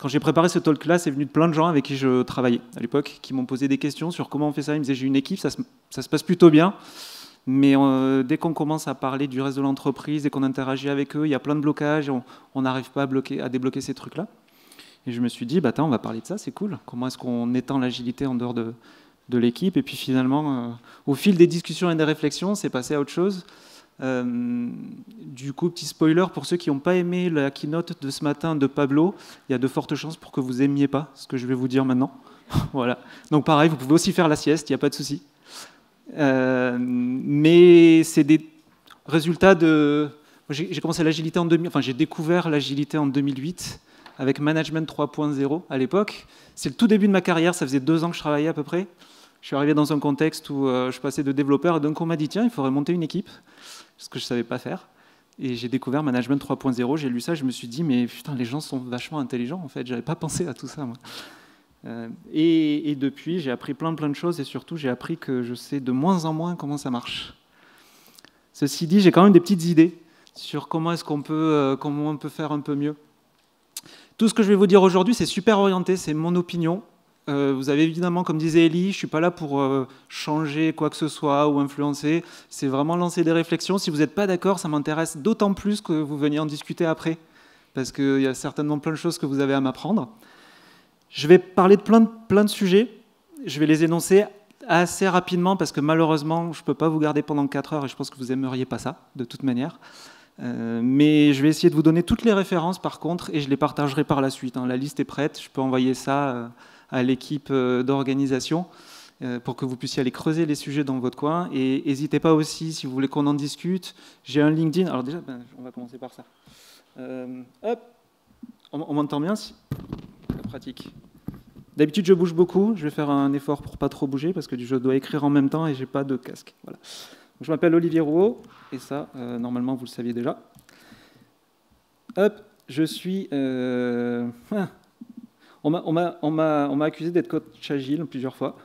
quand j'ai préparé ce talk-là, c'est venu de plein de gens avec qui je travaillais à l'époque, qui m'ont posé des questions sur comment on fait ça. Ils me disaient, j'ai une équipe, ça se passe plutôt bien, mais dès qu'on commence à parler du reste de l'entreprise, dès qu'on interagit avec eux, il y a plein de blocages, et on n'arrive pas à débloquer ces trucs-là. Et je me suis dit, bah, attends, on va parler de ça, c'est cool. Comment est-ce qu'on étend l'agilité en dehors de l'équipe? Et puis finalement, au fil des discussions et des réflexions, c'est passé à autre chose. Du coup, petit spoiler, pour ceux qui n'ont pas aimé la keynote de ce matin de Pablo, il y a de fortes chances pour que vous n'aimiez pas ce que je vais vous dire maintenant. Voilà. Donc pareil, vous pouvez aussi faire la sieste, il n'y a pas de souci. Mais c'est des résultats de... J'ai commencé l'agilité en 2000, enfin j'ai découvert l'agilité en 2008 avec Management 3.0 à l'époque. C'est le tout début de ma carrière, ça faisait 2 ans que je travaillais à peu près. Je suis arrivé dans un contexte où je passais de développeur et donc on m'a dit tiens, il faudrait monter une équipe, ce que je ne savais pas faire. Et j'ai découvert Management 3.0, j'ai lu ça, je me suis dit mais putain, les gens sont vachement intelligents en fait, j'avais pas pensé à tout ça moi. Et depuis, j'ai appris plein de choses et surtout j'ai appris que je sais de moins en moins comment ça marche. Ceci dit, j'ai quand même des petites idées sur comment on peut faire un peu mieux. Tout ce que je vais vous dire aujourd'hui, c'est super orienté, c'est mon opinion. Vous avez évidemment, comme disait Elie, je ne suis pas là pour changer quoi que ce soit ou influencer. C'est vraiment lancer des réflexions. Si vous n'êtes pas d'accord, ça m'intéresse d'autant plus que vous veniez en discuter après, parce qu'il y a certainement plein de choses que vous avez à m'apprendre. Je vais parler de plein de sujets. Je vais les énoncer assez rapidement, parce que malheureusement, je ne peux pas vous garder pendant 4 heures, et je pense que vous n'aimeriez pas ça, de toute manière. Mais je vais essayer de vous donner toutes les références, par contre, et je les partagerai par la suite. La liste est prête, je peux envoyer ça à l'équipe d'organisation pour que vous puissiez aller creuser les sujets dans votre coin. Et n'hésitez pas aussi, si vous voulez qu'on en discute, j'ai un LinkedIn. Alors déjà, on va commencer par ça. Hop, on m'entend bien? Pratique. D'habitude, je bouge beaucoup. Je vais faire un effort pour ne pas trop bouger parce que je dois écrire en même temps et je n'ai pas de casque. Voilà. Donc, je m'appelle Olivier Rouault et ça, normalement, vous le saviez déjà. Hop, je suis... On m'a accusé d'être coach agile plusieurs fois.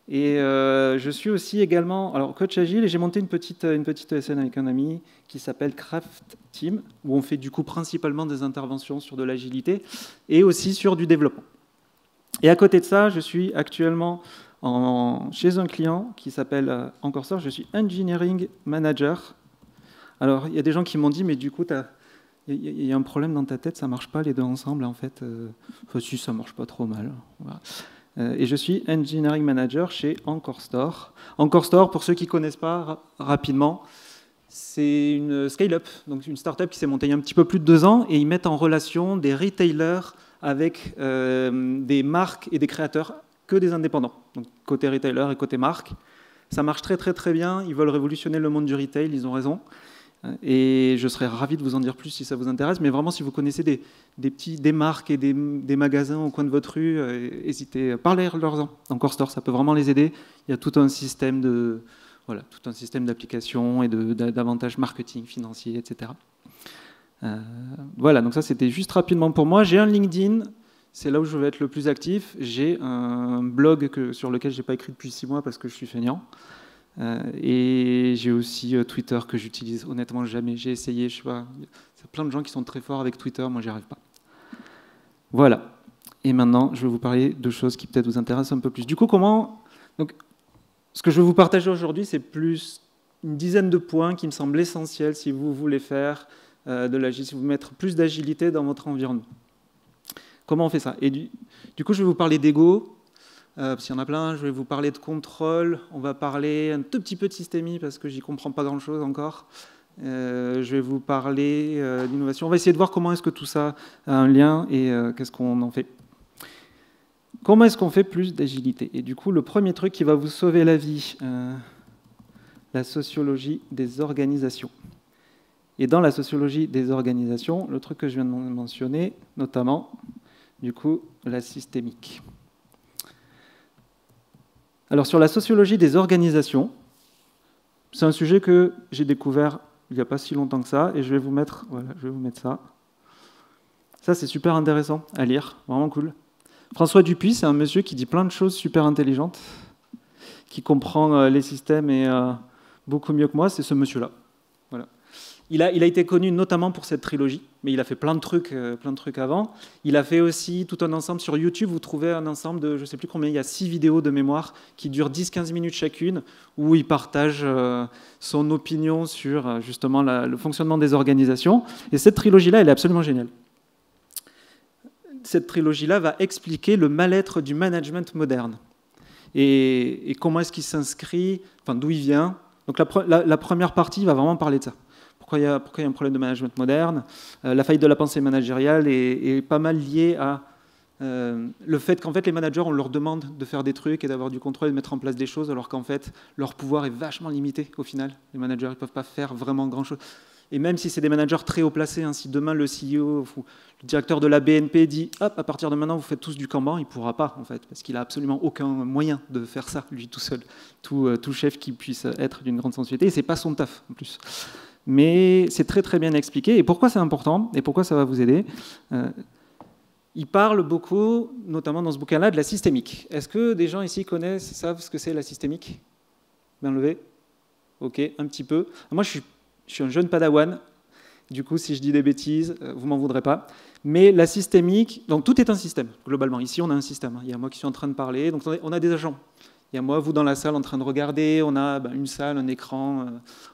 Et je suis aussi également coach agile et j'ai monté une petite ESN avec un ami qui s'appelle Craft Team, où on fait du coup principalement des interventions sur de l'agilité et aussi sur du développement. Et à côté de ça, je suis actuellement chez un client qui s'appelle Encorestor, je suis Engineering Manager. Alors, il y a des gens qui m'ont dit, mais du coup, il y a un problème dans ta tête, ça ne marche pas les deux ensemble, en fait. Enfin, si, ça ne marche pas trop mal. Voilà. Et je suis Engineering Manager chez Encorestor. Encorestor, pour ceux qui ne connaissent pas rapidement, c'est une scale-up, donc une start-up qui s'est montée il y a un petit peu plus de 2 ans, et ils mettent en relation des retailers avec des marques et des créateurs que des indépendants, donc côté retailer et côté marque. Ça marche très bien, ils veulent révolutionner le monde du retail, ils ont raison. Et je serais ravi de vous en dire plus si ça vous intéresse, mais vraiment si vous connaissez des marques et des magasins au coin de votre rue, hésitez, parlez-leur-en. Encorestor, ça peut vraiment les aider. Il y a tout un système d'applications et d'avantages marketing, financiers, etc. Voilà, donc ça c'était juste rapidement pour moi. J'ai un LinkedIn, c'est là où je vais être le plus actif. J'ai un blog sur lequel je n'ai pas écrit depuis 6 mois parce que je suis feignant. Et j'ai aussi Twitter que j'utilise honnêtement jamais. J'ai essayé, je sais pas. Il y a plein de gens qui sont très forts avec Twitter, moi j'y arrive pas. Voilà. Et maintenant, je vais vous parler de choses qui peut-être vous intéressent un peu plus. Du coup, donc, ce que je vais vous partager aujourd'hui, c'est plus une dizaine de points qui me semblent essentiels si vous voulez faire de l'agilité, si vous voulez mettre plus d'agilité dans votre environnement. Comment on fait ça? Et du coup, je vais vous parler d'ego. Parce qu'il y en a plein, je vais vous parler de contrôle, on va parler un tout petit peu de systémie parce que j'y comprends pas grand-chose encore. Je vais vous parler d'innovation. On va essayer de voir comment est-ce que tout ça a un lien et qu'est-ce qu'on en fait. Comment est-ce qu'on fait plus d'agilité? Et du coup, le premier truc qui va vous sauver la vie, la sociologie des organisations. Et dans la sociologie des organisations, le truc que je viens de mentionner, notamment, du coup, la systémique. Alors sur la sociologie des organisations, c'est un sujet que j'ai découvert il n'y a pas si longtemps que ça, et je vais vous mettre ça. Ça, c'est super intéressant à lire, vraiment cool. François Dupuis, c'est un monsieur qui dit plein de choses super intelligentes, qui comprend les systèmes et beaucoup mieux que moi, c'est ce monsieur-là. Voilà. Il a été connu notamment pour cette trilogie, mais il a fait plein de trucs avant. Il a fait aussi tout un ensemble sur YouTube. Vous trouvez un ensemble de, je ne sais plus combien, il y a 6 vidéos de mémoire qui durent 10-15 minutes chacune, où il partage son opinion sur justement le fonctionnement des organisations. Et cette trilogie-là, elle est absolument géniale. Cette trilogie-là va expliquer le mal-être du management moderne et comment est-ce qu'il s'inscrit, enfin d'où il vient. Donc la première partie va vraiment parler de ça. Pourquoi il y a un problème de management moderne. La faillite de la pensée managériale est pas mal liée à le fait qu'en fait les managers, on leur demande de faire des trucs et d'avoir du contrôle et de mettre en place des choses, alors qu'en fait leur pouvoir est vachement limité au final. Les managers ne peuvent pas faire vraiment grand-chose. Et même si c'est des managers très haut placés, hein, si demain le CEO ou le directeur de la BNP dit « Hop, à partir de maintenant, vous faites tous du Kanban », il ne pourra pas, en fait, parce qu'il n'a absolument aucun moyen de faire ça, lui, tout seul. Tout chef qui puisse être d'une grande sensibilité, et ce n'est pas son taf, en plus. Mais c'est très, très bien expliqué. Et pourquoi c'est important, et pourquoi ça va vous aider il parle beaucoup, notamment dans ce bouquin-là, de la systémique. Est-ce que des gens ici connaissent, savent ce que c'est la systémique? Bien levé. Ok, un petit peu. Moi, je suis un jeune padawan, du coup, si je dis des bêtises, vous m'en voudrez pas. Mais la systémique, donc tout est un système, globalement. Ici, on a un système. Il y a moi qui suis en train de parler, donc on a des agents. Il y a moi, vous dans la salle en train de regarder, on a une salle, un écran,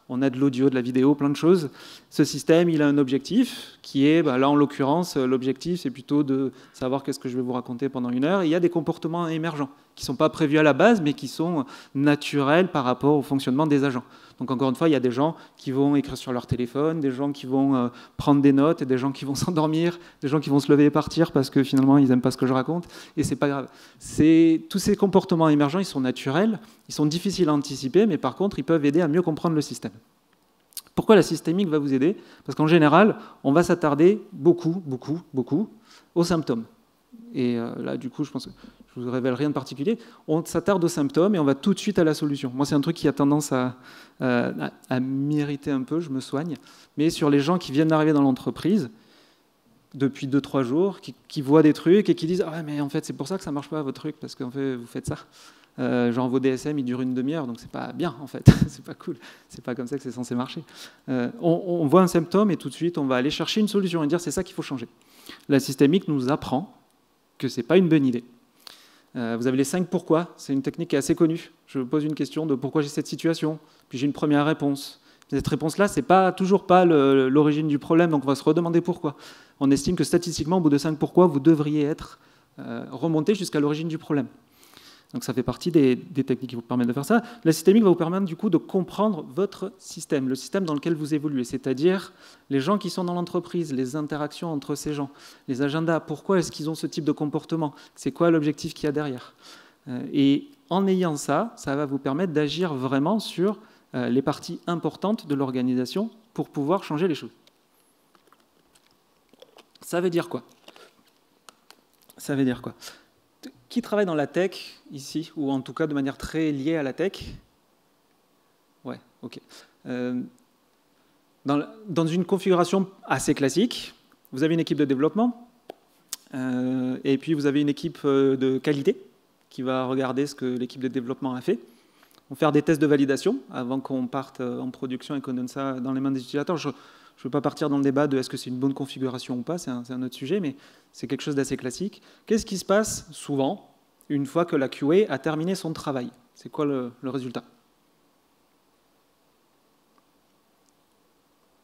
on a de l'audio, de la vidéo, plein de choses. Ce système, il a un objectif qui est, là en l'occurrence, l'objectif c'est plutôt de savoir qu'est-ce que je vais vous raconter pendant 1 heure. Et il y a des comportements émergents qui ne sont pas prévus à la base, mais qui sont naturels par rapport au fonctionnement des agents. Donc encore une fois, il y a des gens qui vont écrire sur leur téléphone, des gens qui vont prendre des notes, et des gens qui vont s'endormir, des gens qui vont se lever et partir parce que finalement ils n'aiment pas ce que je raconte, et c'est pas grave. Tous ces comportements émergents, ils sont naturels, ils sont difficiles à anticiper, mais par contre, ils peuvent aider à mieux comprendre le système. Pourquoi la systémique va vous aider? Parce qu'en général, on va s'attarder beaucoup aux symptômes. Et là, du coup, je pense que je ne vous révèle rien de particulier. On s'attarde aux symptômes et on va tout de suite à la solution. Moi, c'est un truc qui a tendance à m'irriter un peu, je me soigne. Mais sur les gens qui viennent d'arriver dans l'entreprise, depuis 2-3 jours, qui voient des trucs et qui disent « Ah, mais en fait, c'est pour ça que ça ne marche pas, votre truc, parce qu'en fait, vous faites ça. Genre, vos DSM, ils durent 1 demi-heure, donc c'est pas bien, en fait. C'est pas cool. C'est pas comme ça que c'est censé marcher. » On voit un symptôme et tout de suite, on va aller chercher une solution et dire « C'est ça qu'il faut changer. » La systémique nous apprend que ce n'est pas une bonne idée. Vous avez les 5 pourquoi, c'est une technique qui est assez connue. Je pose une question de pourquoi j'ai cette situation, puis j'ai une première réponse. Cette réponse-là, ce n'est toujours pas l'origine du problème, donc on va se redemander pourquoi. On estime que statistiquement, au bout de 5 pourquoi, vous devriez être remonté jusqu'à l'origine du problème. Donc ça fait partie des techniques qui vous permettent de faire ça. La systémique va vous permettre du coup de comprendre votre système, le système dans lequel vous évoluez, c'est-à-dire les gens qui sont dans l'entreprise, les interactions entre ces gens, les agendas, pourquoi est-ce qu'ils ont ce type de comportement, c'est quoi l'objectif qu'il y a derrière. Et en ayant ça, ça va vous permettre d'agir vraiment sur les parties importantes de l'organisation pour pouvoir changer les choses. Ça veut dire quoi? Ça veut dire quoi? Qui travaille dans la tech ici, ou en tout cas de manière très liée à la tech? Ouais, ok. Dans une configuration assez classique, vous avez une équipe de développement, et puis vous avez une équipe de qualité qui va regarder ce que l'équipe de développement a fait. On va faire des tests de validation avant qu'on parte en production et qu'on donne ça dans les mains des utilisateurs. Je ne veux pas partir dans le débat de est-ce que c'est une bonne configuration ou pas, c'est un autre sujet, mais c'est quelque chose d'assez classique. Qu'est-ce qui se passe souvent une fois que la QA a terminé son travail? C'est quoi le résultat?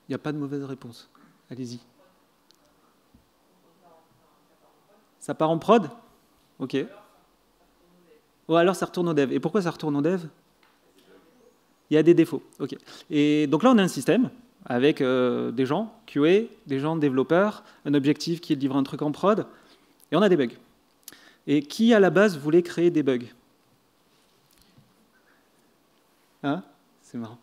Il n'y a pas de mauvaise réponse. Allez-y. Ça part en prod? Ok. Ou alors ça retourne au dev. Et pourquoi ça retourne au dev? Il y a des défauts. Ok. Et donc là, on a un système avec des gens QA, des gens développeurs, un objectif qui est de livrer un truc en prod, et on a des bugs. Et qui, à la base, voulait créer des bugs? Hein? C'est marrant.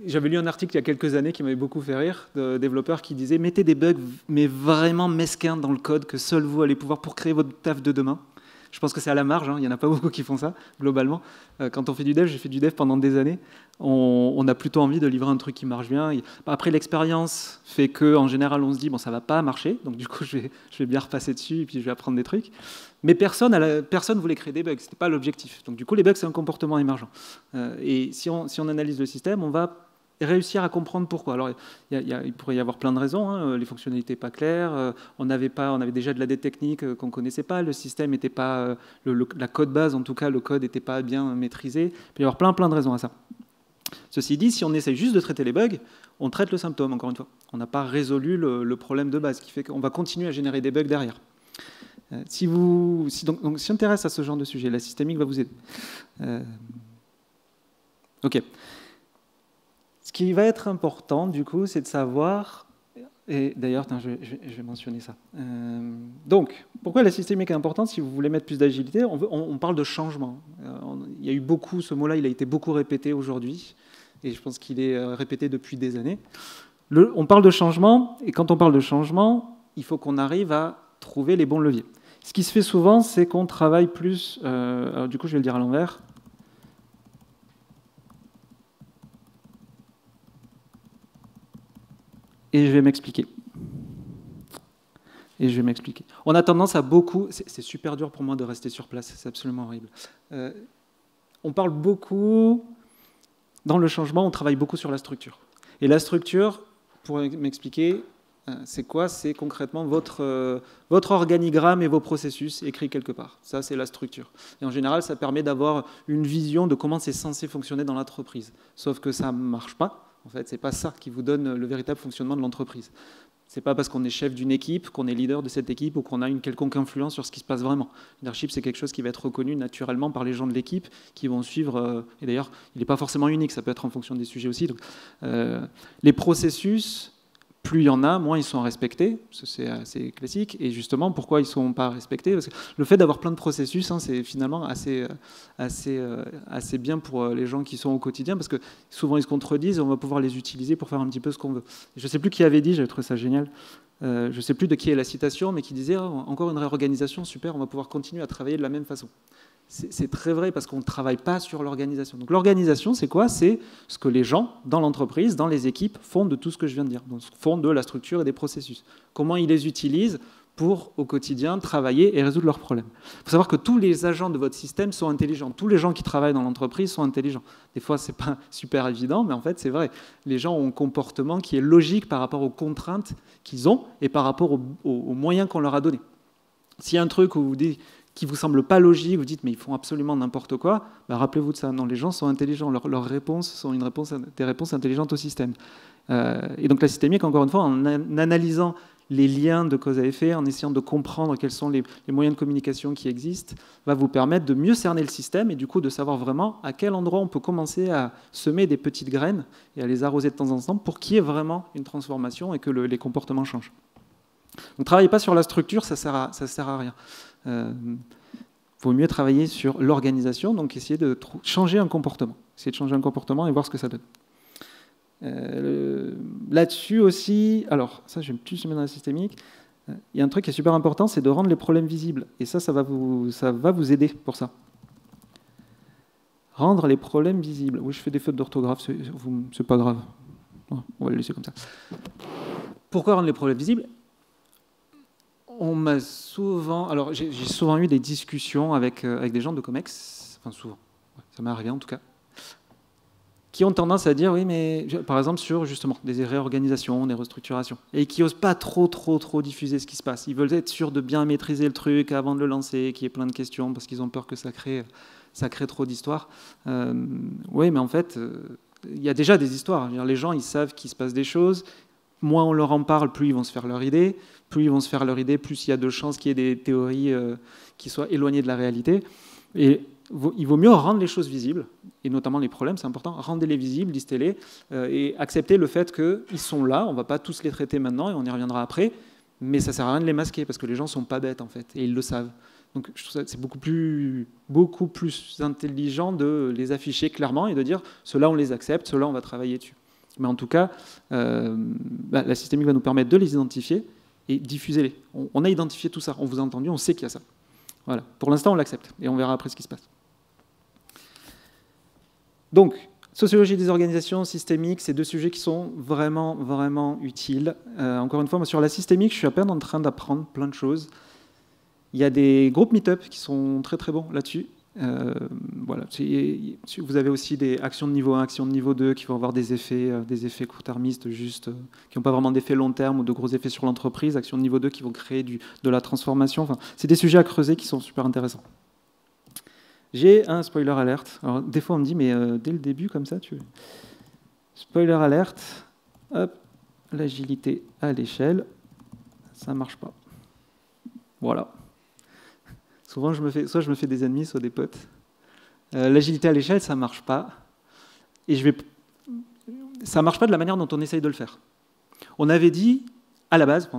J'avais lu un article il y a quelques années qui m'avait beaucoup fait rire, de développeurs qui disaient « Mettez des bugs, mais vraiment mesquins dans le code, que seul vous allez pouvoir pour créer votre taf de demain. » Je pense que c'est à la marge, hein. Il n'y en a pas beaucoup qui font ça, globalement. Quand on fait du dev, j'ai fait du dev pendant des années, on a plutôt envie de livrer un truc qui marche bien. Après, l'expérience fait qu'en général, on se dit « bon, ça ne va pas marcher, donc du coup, je vais bien repasser dessus et puis je vais apprendre des trucs ». Mais personne voulait créer des bugs, ce n'était pas l'objectif. Donc du coup, les bugs, c'est un comportement émergent. Et si on analyse le système, on va réussir à comprendre pourquoi. Alors, il pourrait y avoir plein de raisons. Hein. Les fonctionnalités pas claires, on avait déjà de la dette technique qu'on ne connaissait pas, le système n'était pas, la code base, en tout cas, le code n'était pas bien maîtrisé. Il peut y avoir plein de raisons à ça. Ceci dit, si on essaye juste de traiter les bugs, on traite le symptôme, encore une fois. On n'a pas résolu le problème de base, ce qui fait qu'on va continuer à générer des bugs derrière. Si on s'intéresse à ce genre de sujet, la systémique va vous aider. OK. Ce qui va être important, du coup, c'est de savoir... Et d'ailleurs, je vais mentionner ça. Donc, pourquoi la systémique est importante? Si vous voulez mettre plus d'agilité, on parle de changement. Il y a eu beaucoup, ce mot-là, il a été beaucoup répété aujourd'hui, et je pense qu'il est répété depuis des années. On parle de changement, et quand on parle de changement, il faut qu'on arrive à trouver les bons leviers. Ce qui se fait souvent, c'est qu'on travaille plus... alors, du coup, je vais le dire à l'envers. Et je vais m'expliquer. On a tendance à beaucoup... C'est super dur pour moi de rester sur place, c'est absolument horrible. On parle beaucoup... Dans le changement, on travaille beaucoup sur la structure. Et la structure, pour m'expliquer, c'est quoi? C'est concrètement votre organigramme et vos processus écrits quelque part. Ça, c'est la structure. Et en général, ça permet d'avoir une vision de comment c'est censé fonctionner dans l'entreprise. Sauf que ça ne marche pas. En fait, ce n'est pas ça qui vous donne le véritable fonctionnement de l'entreprise. Ce n'est pas parce qu'on est chef d'une équipe, qu'on est leader de cette équipe ou qu'on a une quelconque influence sur ce qui se passe vraiment. Le leadership, c'est quelque chose qui va être reconnu naturellement par les gens de l'équipe qui vont suivre. Et d'ailleurs, il n'est pas forcément unique, ça peut être en fonction des sujets aussi. Donc, les processus, plus il y en a, moins ils sont respectés. C'est assez classique. Et justement, pourquoi ils ne sont pas respectés? Parce que le fait d'avoir plein de processus, c'est finalement assez bien pour les gens qui sont au quotidien, parce que souvent ils se contredisent et on va pouvoir les utiliser pour faire un petit peu ce qu'on veut. Je ne sais plus qui avait dit, j'avais trouvé ça génial, je ne sais plus de qui est la citation, mais qui disait encore une réorganisation, super, on va pouvoir continuer à travailler de la même façon. C'est très vrai parce qu'on ne travaille pas sur l'organisation. Donc l'organisation, c'est quoi? C'est ce que les gens, dans l'entreprise, dans les équipes, font de tout ce que je viens de dire. Donc, font de la structure et des processus. Comment ils les utilisent pour, au quotidien, travailler et résoudre leurs problèmes. Il faut savoir que tous les agents de votre système sont intelligents. Tous les gens qui travaillent dans l'entreprise sont intelligents. Des fois, ce n'est pas super évident, mais en fait, c'est vrai. Les gens ont un comportement qui est logique par rapport aux contraintes qu'ils ont et par rapport aux moyens qu'on leur a donnés. S'il y a un truc où vous dites qui ne vous semble pas logique, vous dites mais ils font absolument n'importe quoi, bah, rappelez-vous de ça. Non, les gens sont intelligents, leurs réponses sont des réponses intelligentes au système. Et donc la systémique, encore une fois, en analysant les liens de cause à effet, en essayant de comprendre quels sont les moyens de communication qui existent, va vous permettre de mieux cerner le système et du coup de savoir vraiment à quel endroit on peut commencer à semer des petites graines et à les arroser de temps en temps pour qu'il y ait vraiment une transformation et que les comportements changent. Donc ne travaillez pas sur la structure, ça sert à rien. Vaut mieux travailler sur l'organisation, donc essayer de changer un comportement. Essayer de changer un comportement et voir ce que ça donne. Là-dessus aussi, alors ça je vais plus se mettre dans la systémique, il y a un truc qui est super important, c'est de rendre les problèmes visibles. Et ça va vous aider pour ça. Rendre les problèmes visibles. Oui, je fais des fautes d'orthographe, c'est pas grave. On va le laisser comme ça. Pourquoi rendre les problèmes visibles? On m'a souvent... Alors, j'ai souvent eu des discussions avec des gens de Comex, enfin souvent, ça m'est arrivé en tout cas, qui ont tendance à dire, oui, mais par exemple sur justement des réorganisations, des restructurations, et qui n'osent pas trop diffuser ce qui se passe. Ils veulent être sûrs de bien maîtriser le truc avant de le lancer, qu'il y ait plein de questions, parce qu'ils ont peur que ça crée trop d'histoires. Oui, mais en fait, il y a déjà des histoires. Les gens, ils savent qu'il se passe des choses. Moins on leur en parle, plus ils vont se faire leur idée. Plus ils vont se faire leur idée, plus il y a de chances qu'il y ait des théories qui soient éloignées de la réalité. Et il vaut mieux rendre les choses visibles, et notamment les problèmes, c'est important. Rendez-les visibles, listez-les, et acceptez le fait qu'ils sont là. On ne va pas tous les traiter maintenant, et on y reviendra après. Mais ça ne sert à rien de les masquer, parce que les gens ne sont pas bêtes, en fait, et ils le savent. Donc je trouve que c'est beaucoup plus intelligent de les afficher clairement et de dire ceux-là, on les accepte, ceux-là, on va travailler dessus. Mais en tout cas, la systémique va nous permettre de les identifier et diffuser-les. On a identifié tout ça, on vous a entendu, on sait qu'il y a ça. Voilà. Pour l'instant, on l'accepte et on verra après ce qui se passe. Donc, sociologie des organisations, systémique, c'est deux sujets qui sont vraiment utiles. Encore une fois, moi, sur la systémique, je suis à peine en train d'apprendre plein de choses. Il y a des groupes meet-up qui sont très bons là-dessus. Voilà. Vous avez aussi des actions de niveau 1, actions de niveau 2 qui vont avoir des effets court-termistes juste, qui n'ont pas vraiment d'effet long terme ou de gros effets sur l'entreprise. Actions de niveau 2 qui vont créer de la transformation. Enfin, c'est des sujets à creuser qui sont super intéressants. J'ai un spoiler alert. Alors, des fois, on me dit, mais dès le début, comme ça, tu... Spoiler alert. Hop, l'agilité à l'échelle. Ça ne marche pas. Voilà. Souvent, soit je me fais des ennemis, soit des potes. L'agilité à l'échelle, ça ne marche pas. Et ça ne marche pas de la manière dont on essaye de le faire. On avait dit, à la base,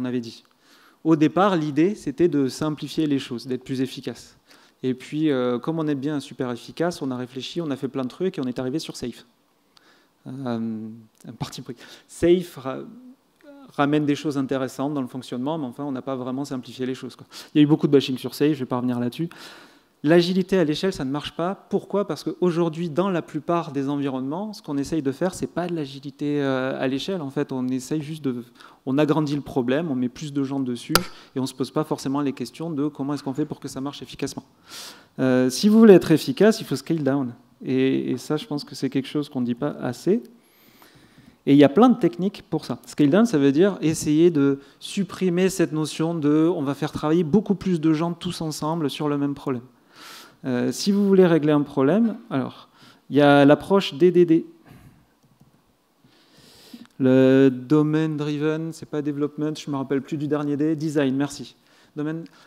au départ, l'idée, c'était de simplifier les choses, d'être plus efficace. Et puis, comme on est bien super efficace, on a réfléchi, on a fait plein de trucs et on est arrivé sur Safe. Un parti pris. Safe ramène des choses intéressantes dans le fonctionnement, mais enfin, on n'a pas vraiment simplifié les choses, quoi. Il y a eu beaucoup de bashing sur Safe, je ne vais pas revenir là-dessus. L'agilité à l'échelle, ça ne marche pas. Pourquoi? Parce qu'aujourd'hui, dans la plupart des environnements, ce qu'on essaye de faire, ce n'est pas de l'agilité à l'échelle. En fait, on essaye juste on agrandit le problème, on met plus de gens dessus, et on ne se pose pas forcément les questions de comment est-ce qu'on fait pour que ça marche efficacement. Si vous voulez être efficace, il faut scale down. Et ça, je pense que c'est quelque chose qu'on ne dit pas assez. Et il y a plein de techniques pour ça. Scale down, ça veut dire essayer de supprimer cette notion de on va faire travailler beaucoup plus de gens tous ensemble sur le même problème. Si vous voulez régler un problème, alors, il y a l'approche DDD. Le domain driven, c'est pas development, je ne me rappelle plus du dernier D, design, merci.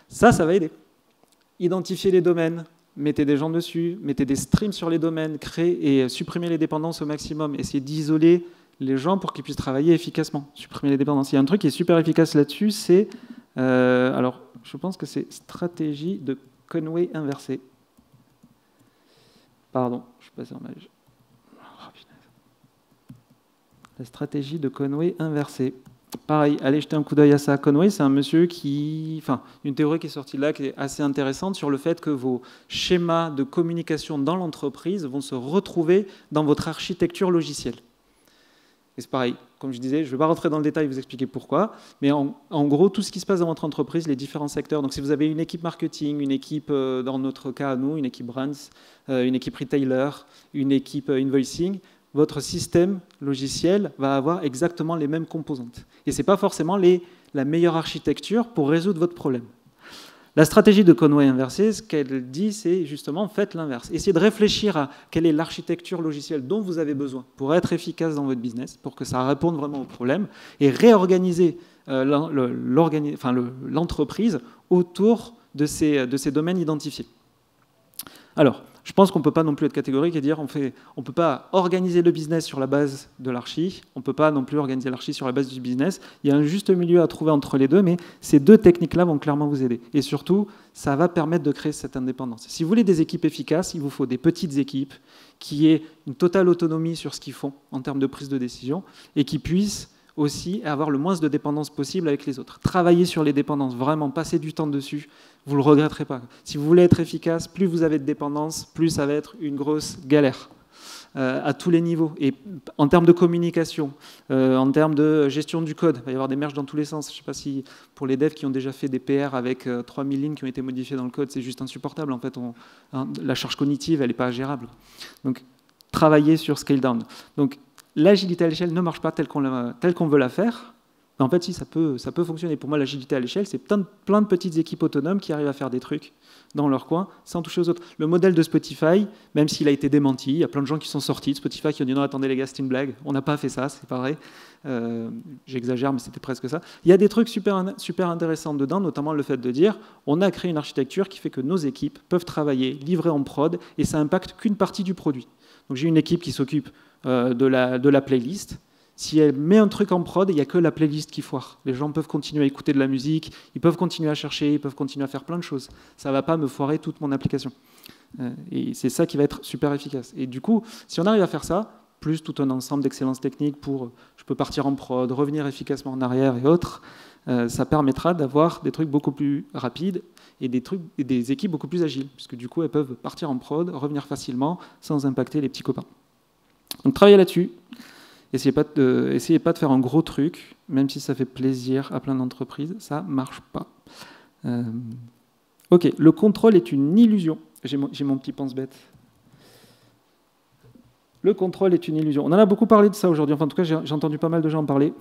Ça va aider. Identifier les domaines, mettez des gens dessus, mettez des streams sur les domaines, créer et supprimer les dépendances au maximum, essayez d'isoler les gens pour qu'ils puissent travailler efficacement, supprimer les dépendances. Il y a un truc qui est super efficace là-dessus, c'est, alors, je pense que c'est stratégie de Conway inversée. Pardon, je suis passé en mage. La stratégie de Conway inversée. Pareil, allez jeter un coup d'œil à ça. Conway, c'est un monsieur une théorie qui est sortie de là, qui est assez intéressante sur le fait que vos schémas de communication dans l'entreprise vont se retrouver dans votre architecture logicielle. Et c'est pareil, comme je disais, je ne vais pas rentrer dans le détail et vous expliquer pourquoi, mais en gros, tout ce qui se passe dans votre entreprise, les différents secteurs, donc si vous avez une équipe marketing, une équipe, dans notre cas à nous, une équipe brands, une équipe retailer, une équipe invoicing, votre système logiciel va avoir exactement les mêmes composantes. Et ce n'est pas forcément la meilleure architecture pour résoudre votre problème. La stratégie de Conway inversée, ce qu'elle dit, c'est justement faites l'inverse. Essayez de réfléchir à quelle est l'architecture logicielle dont vous avez besoin pour être efficace dans votre business, pour que ça réponde vraiment au problème, et réorganiser l'entreprise autour de ces domaines identifiés. Alors, je pense qu'on ne peut pas non plus être catégorique et dire on ne peut pas organiser le business sur la base de l'archi, on ne peut pas non plus organiser l'archi sur la base du business. Il y a un juste milieu à trouver entre les deux, mais ces deux techniques-là vont clairement vous aider. Et surtout, ça va permettre de créer cette indépendance. Si vous voulez des équipes efficaces, il vous faut des petites équipes qui aient une totale autonomie sur ce qu'ils font en termes de prise de décision et qui puissent aussi avoir le moins de dépendance possible avec les autres. Travailler sur les dépendances, vraiment passer du temps dessus, vous ne le regretterez pas. Si vous voulez être efficace, plus vous avez de dépendance, plus ça va être une grosse galère à tous les niveaux. Et en termes de communication, en termes de gestion du code, il va y avoir des merges dans tous les sens. Je ne sais pas si pour les devs qui ont déjà fait des PR avec 3000 lignes qui ont été modifiées dans le code, c'est juste insupportable. En fait, la charge cognitive, elle n'est pas gérable. Donc, travailler sur scale down. Donc, l'agilité à l'échelle ne marche pas telle qu'on veut la faire. Mais en fait, si, ça peut fonctionner. Pour moi, l'agilité à l'échelle, c'est plein de petites équipes autonomes qui arrivent à faire des trucs dans leur coin sans toucher aux autres. Le modèle de Spotify, même s'il a été démenti, il y a plein de gens qui sont sortis de Spotify qui ont dit non, attendez les gars, c'est une blague, on n'a pas fait ça, c'est pas vrai. J'exagère, mais c'était presque ça. Il y a des trucs super intéressants dedans, notamment le fait de dire on a créé une architecture qui fait que nos équipes peuvent travailler, livrer en prod, et ça impacte qu'une partie du produit. Donc j'ai une équipe qui s'occupe de la playlist. Si elle met un truc en prod, il n'y a que la playlist qui foire. Les gens peuvent continuer à écouter de la musique, ils peuvent continuer à chercher, ils peuvent continuer à faire plein de choses. Ça ne va pas me foirer toute mon application. Et c'est ça qui va être super efficace. Et du coup, si on arrive à faire ça, plus tout un ensemble d'excellence technique pour je peux partir en prod, revenir efficacement en arrière et autres, ça permettra d'avoir des trucs beaucoup plus rapides et des équipes beaucoup plus agiles, puisque du coup, elles peuvent partir en prod, revenir facilement, sans impacter les petits copains. Donc, travaillez là-dessus. Essayez pas de faire un gros truc, même si ça fait plaisir à plein d'entreprises, ça ne marche pas. Ok, le contrôle est une illusion. j'ai mon petit pense-bête. Le contrôle est une illusion. On en a beaucoup parlé de ça aujourd'hui. Enfin, en tout cas, j'ai entendu pas mal de gens en parler.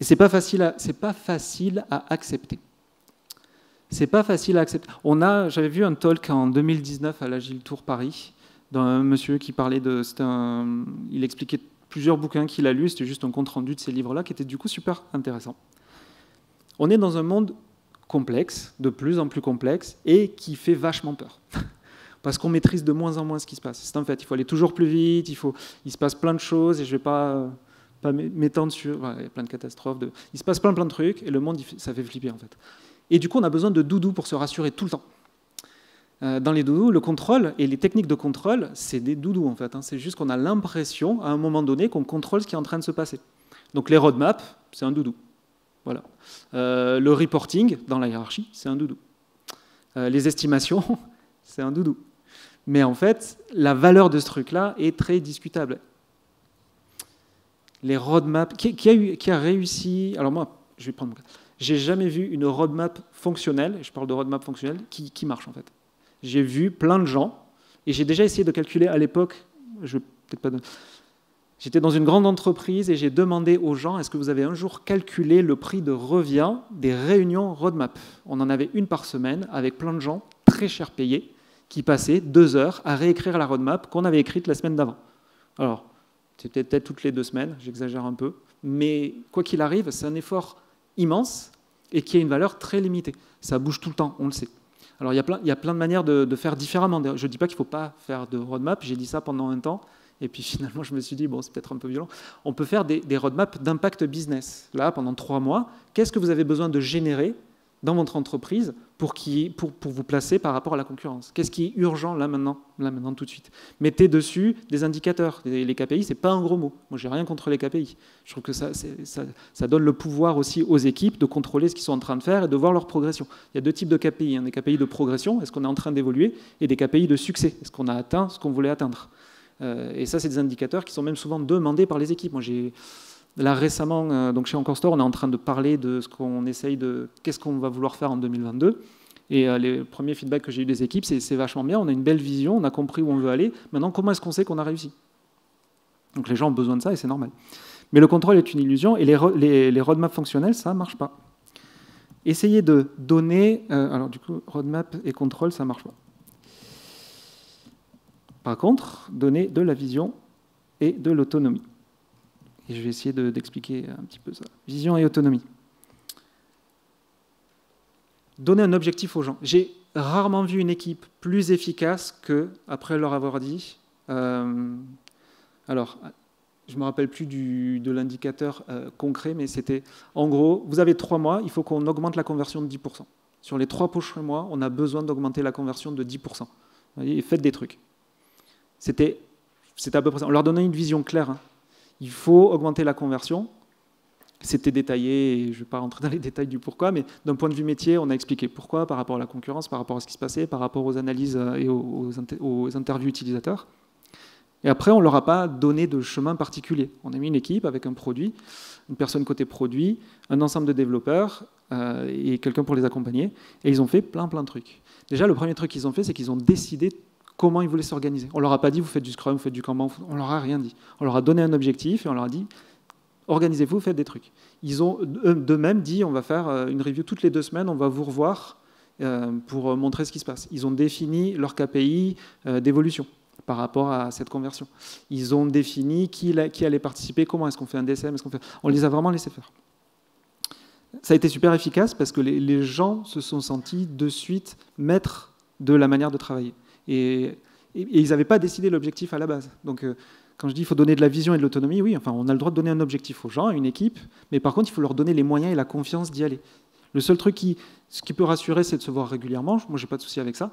Et c'est pas facile à accepter. C'est pas facile à accepter. J'avais vu un talk en 2019 à l'Agile Tour Paris d'un monsieur qui parlait de... il expliquait plusieurs bouquins qu'il a lus. C'était juste un compte-rendu de ces livres-là qui était du coup super intéressant. On est dans un monde complexe, de plus en plus complexe, et qui fait vachement peur. Parce qu'on maîtrise de moins en moins ce qui se passe. C'est un fait, il faut aller toujours plus vite, il se passe plein de choses, et je ne vais pas m'étendre sur... il y a plein de catastrophes, il se passe plein de trucs, et le monde, ça fait flipper en fait. Et du coup, on a besoin de doudous pour se rassurer tout le temps. Dans les doudous, le contrôle et les techniques de contrôle, c'est des doudous en fait. C'est juste qu'on a l'impression, à un moment donné, qu'on contrôle ce qui est en train de se passer. Donc les roadmaps, c'est un doudou. Voilà. Le reporting, dans la hiérarchie, c'est un doudou. Les estimations, c'est un doudou. Mais en fait, la valeur de ce truc-là est très discutable. Les roadmaps, qui a réussi... Alors moi, je vais prendre mon cas. J'ai jamais vu une roadmap fonctionnelle, je parle de roadmap fonctionnelle, qui marche en fait. J'ai vu plein de gens, et j'ai déjà essayé de calculer à l'époque, je vais peut-être pas... J'étais dans une grande entreprise et j'ai demandé aux gens, est-ce que vous avez un jour calculé le prix de revient des réunions roadmap? On en avait une par semaine avec plein de gens très cher payés qui passaient 2 heures à réécrire la roadmap qu'on avait écrite la semaine d'avant. Alors, c'était peut-être toutes les 2 semaines, j'exagère un peu, mais quoi qu'il arrive, c'est un effort immense et qui a une valeur très limitée. Ça bouge tout le temps, on le sait. Alors, il y a plein de manières de faire différemment. Je ne dis pas qu'il ne faut pas faire de roadmap, j'ai dit ça pendant un temps. Et puis finalement, je me suis dit, bon, c'est peut-être un peu violent. On peut faire des roadmaps d'impact business. Là, pendant 3 mois, qu'est-ce que vous avez besoin de générer dans votre entreprise pour vous placer par rapport à la concurrence? Qu'est-ce qui est urgent là maintenant, tout de suite? Mettez dessus des indicateurs. Les KPI, ce n'est pas un gros mot. Moi, je n'ai rien contre les KPI. Je trouve que ça donne le pouvoir aussi aux équipes de contrôler ce qu'ils sont en train de faire et de voir leur progression. Il y a 2 types de KPI. Des KPI de progression, est-ce qu'on est en train d'évoluer? Et des KPI de succès, est-ce qu'on a atteint ce qu'on voulait atteindre? Et ça, c'est des indicateurs qui sont même souvent demandés par les équipes. Moi, là récemment, donc chez Encore Store, on est en train de parler de ce qu'on essaye qu'est-ce qu'on va vouloir faire en 2022. Et les premiers feedbacks que j'ai eu des équipes, c'est vachement bien. On a une belle vision, on a compris où on veut aller. Maintenant, comment est-ce qu'on sait qu'on a réussi? Donc les gens ont besoin de ça et c'est normal. Mais le contrôle est une illusion et les roadmaps fonctionnels, ça ne marche pas. Essayez de donner... alors du coup, roadmap et contrôle, ça ne marche pas. Par contre, donner de la vision et de l'autonomie. Et je vais essayer d'expliquer un petit peu ça. Vision et autonomie. Donner un objectif aux gens. J'ai rarement vu une équipe plus efficace qu'après leur avoir dit... alors, je ne me rappelle plus de l'indicateur concret, mais c'était, en gros, vous avez 3 mois, il faut qu'on augmente la conversion de 10%. Sur les 3 prochains mois, on a besoin d'augmenter la conversion de 10%. Vous voyez, et faites des trucs. C'était à peu près ça. On leur donnait une vision claire. Hein. Il faut augmenter la conversion. C'était détaillé, et je ne vais pas rentrer dans les détails du pourquoi, mais d'un point de vue métier, on a expliqué pourquoi, par rapport à la concurrence, par rapport à ce qui se passait, par rapport aux analyses et aux interviews utilisateurs. Et après, on ne leur a pas donné de chemin particulier. On a mis une équipe avec un produit, une personne côté produit, un ensemble de développeurs et quelqu'un pour les accompagner. Et ils ont fait plein de trucs. Déjà, le premier truc qu'ils ont fait, c'est qu'ils ont décidé comment ils voulaient s'organiser. On ne leur a pas dit, vous faites du Scrum, vous faites du Kanban, on ne leur a rien dit. On leur a donné un objectif et on leur a dit, organisez-vous, faites des trucs. Ils ont d'eux-mêmes dit, on va faire une review toutes les 2 semaines, on va vous revoir pour montrer ce qui se passe. Ils ont défini leur KPI d'évolution par rapport à cette conversion. Ils ont défini qui allait participer, comment est-ce qu'on fait un DSM, on les a vraiment laissés faire. Ça a été super efficace parce que les gens se sont sentis de suite maîtres de la manière de travailler. Et ils n'avaient pas décidé l'objectif à la base. Donc, quand je dis qu'il faut donner de la vision et de l'autonomie, oui, enfin, on a le droit de donner un objectif aux gens, à une équipe, mais par contre, il faut leur donner les moyens et la confiance d'y aller. Le seul truc ce qui peut rassurer, c'est de se voir régulièrement. Moi, je n'ai pas de souci avec ça.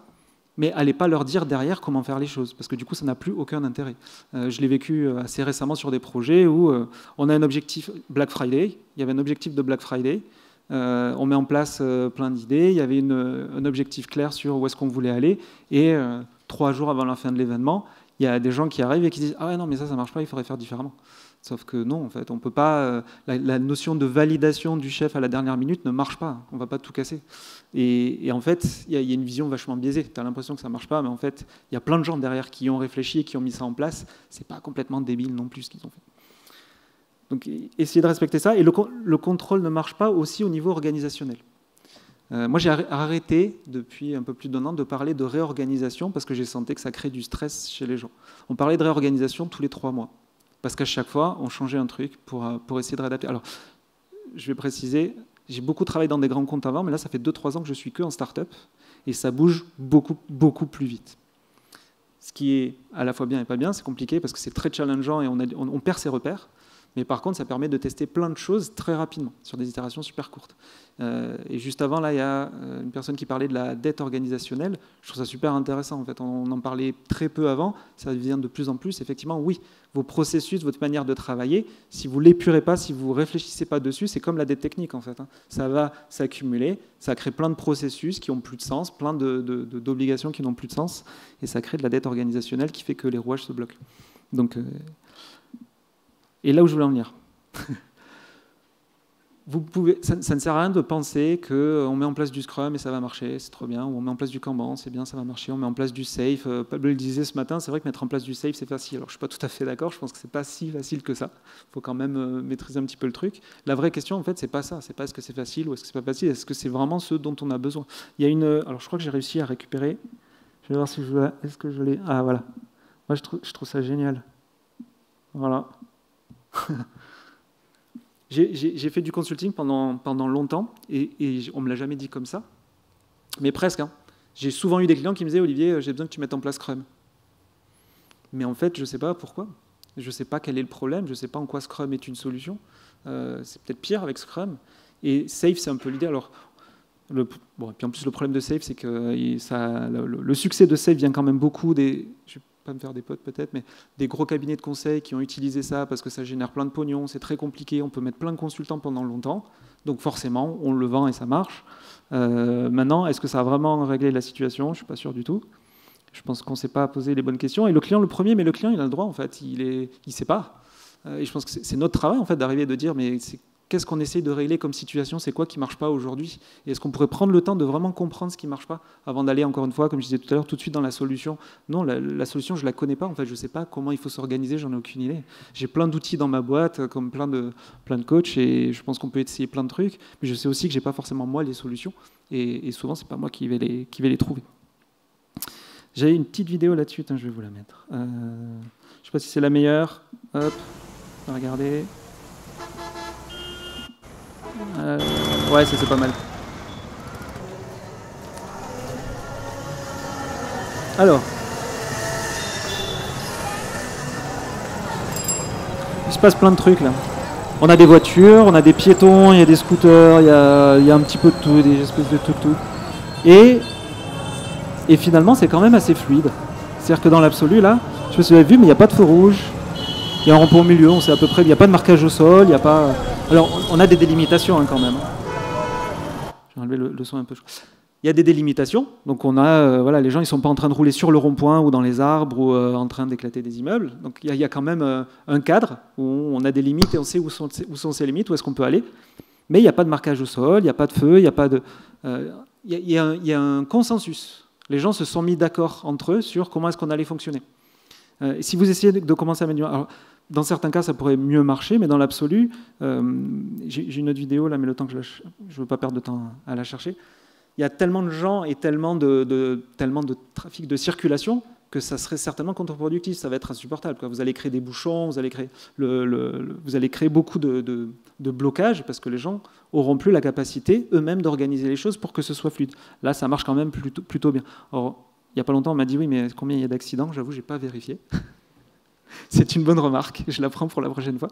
Mais allez pas leur dire derrière comment faire les choses, parce que du coup, ça n'a plus aucun intérêt. Je l'ai vécu assez récemment sur des projets où on a un objectif Black Friday, il y avait un objectif de Black Friday, on met en place plein d'idées, il y avait un objectif clair sur où est-ce qu'on voulait aller, et 3 jours avant la fin de l'événement, Il y a des gens qui arrivent et qui disent « Ah ouais, non, mais ça marche pas, il faudrait faire différemment ». Sauf que non, en fait, on peut pas. La notion de validation du chef à la dernière minute ne marche pas. On ne va pas tout casser. Et en fait, il y a une vision vachement biaisée. Tu as l'impression que ça ne marche pas, mais en fait, il y a plein de gens derrière qui ont réfléchi et qui ont mis ça en place. C'est pas complètement débile non plus ce qu'ils ont fait. Donc, essayez de respecter ça. Et le contrôle ne marche pas aussi au niveau organisationnel. Moi, j'ai arrêté depuis un peu plus d'1 an de parler de réorganisation parce que j'ai senti que ça crée du stress chez les gens. On parlait de réorganisation tous les 3 mois. Parce qu'à chaque fois, on changeait un truc pour essayer de réadapter. Alors, je vais préciser, j'ai beaucoup travaillé dans des grands comptes avant, mais là, ça fait 2-3 ans que je suis que en start-up, et ça bouge beaucoup, beaucoup plus vite. Ce qui est à la fois bien et pas bien, c'est compliqué parce que c'est très challengeant et on perd ses repères. Mais par contre, ça permet de tester plein de choses très rapidement, sur des itérations super courtes. Et juste avant, là, il y a une personne qui parlait de la dette organisationnelle. Je trouve ça super intéressant. En fait, on en parlait très peu avant. Ça vient de plus en plus. Effectivement, oui, vos processus, votre manière de travailler, si vous ne l'épurez pas, si vous ne réfléchissez pas dessus, c'est comme la dette technique, en fait. Ça va s'accumuler. Ça crée plein de processus qui n'ont plus de sens, plein d'obligations qui n'ont plus de sens. Et ça crée de la dette organisationnelle qui fait que les rouages se bloquent. Donc... Et là où je voulais en venir, ça ne sert à rien de penser qu'on met en place du Scrum et ça va marcher, c'est trop bien, ou on met en place du Kanban, c'est bien, ça va marcher, on met en place du Safe. Pablo le disait ce matin, c'est vrai que mettre en place du Safe, c'est facile. Alors je ne suis pas tout à fait d'accord, je pense que ce n'est pas si facile que ça. Il faut quand même maîtriser un petit peu le truc. La vraie question, en fait, ce n'est pas ça. Ce n'est pas est-ce que c'est facile ou est-ce que ce n'est pas facile, est-ce que c'est vraiment ce dont on a besoin. Il y a alors je crois que j'ai réussi à récupérer, je vais voir si est-ce que je l'ai. Ah voilà, moi je trouve ça génial. Voilà. J'ai fait du consulting pendant longtemps et on ne me l'a jamais dit comme ça, mais presque. Hein. J'ai souvent eu des clients qui me disaient « Olivier, j'ai besoin que tu mettes en place Scrum ». Mais en fait, je ne sais pas pourquoi. Je ne sais pas quel est le problème, je ne sais pas en quoi Scrum est une solution. C'est peut-être pire avec Scrum. Et Safe, c'est un peu l'idée. Alors, et puis en plus, le problème de Safe, c'est que le succès de Safe vient quand même beaucoup des... pas me faire des potes peut-être, mais des gros cabinets de conseil qui ont utilisé ça parce que ça génère plein de pognon, c'est très compliqué, on peut mettre plein de consultants pendant longtemps, donc forcément, on le vend et ça marche. Maintenant, est-ce que ça a vraiment réglé la situation? Je ne suis pas sûr du tout. Je pense qu'on ne s'est pas posé les bonnes questions. Et le client, le premier, mais le client, il a le droit, en fait, il ne sait pas. Et je pense que c'est notre travail, en fait, d'arriver et de dire, mais qu'est-ce qu'on essaye de régler comme situation? C'est quoi qui ne marche pas aujourd'hui? Et est-ce qu'on pourrait prendre le temps de vraiment comprendre ce qui ne marche pas avant d'aller, encore une fois, comme je disais tout à l'heure, tout de suite dans la solution? Non, la solution, je ne la connais pas. En fait, je ne sais pas comment il faut s'organiser, j'en ai aucune idée. J'ai plein d'outils dans ma boîte, comme plein de coachs, et je pense qu'on peut essayer plein de trucs. Mais je sais aussi que je n'ai pas forcément, moi, les solutions. Et souvent, ce n'est pas moi qui vais les trouver. J'ai une petite vidéo là-dessus, je vais vous la mettre. Je ne sais pas si c'est la meilleure. Hop, on va regarder. Ouais, c'est pas mal. Alors, il se passe plein de trucs là. On a des voitures, on a des piétons, il y a des scooters, il y a un petit peu de tout, des espèces de tuk-tuk. Et finalement, c'est quand même assez fluide. C'est-à-dire que dans l'absolu, là, je sais pas si vous avez vu, mais il n'y a pas de feu rouge. Il y a un rond-point au milieu, on sait à peu près, il n'y a pas de marquage au sol, il n'y a pas... Alors, on a des délimitations quand même. Je vais enlever le son un peu. Il y a des délimitations, donc on a, voilà, les gens ils ne sont pas en train de rouler sur le rond-point ou dans les arbres ou en train d'éclater des immeubles. Donc il y a quand même un cadre où on a des limites et on sait où sont ces limites, où est-ce qu'on peut aller. Mais il n'y a pas de marquage au sol, il n'y a pas de feu, il n'y a pas de... Il y a un consensus. Les gens se sont mis d'accord entre eux sur comment est-ce qu'on allait fonctionner. Si vous essayez de commencer à améliorer... Alors, dans certains cas, ça pourrait mieux marcher, mais dans l'absolu, j'ai une autre vidéo, là, mais le temps que je ne veux pas perdre de temps à la chercher. Il y a tellement de gens et tellement de trafic de circulation que ça serait certainement contre-productif, ça va être insupportable. Vous allez créer des bouchons, vous allez créer beaucoup de blocages parce que les gens n'auront plus la capacité eux-mêmes d'organiser les choses pour que ce soit fluide. Là, ça marche quand même plutôt bien. Alors, il n'y a pas longtemps, on m'a dit « Oui, mais combien il y a d'accidents ?» J'avoue, je n'ai pas vérifié. C'est une bonne remarque, je la prends pour la prochaine fois.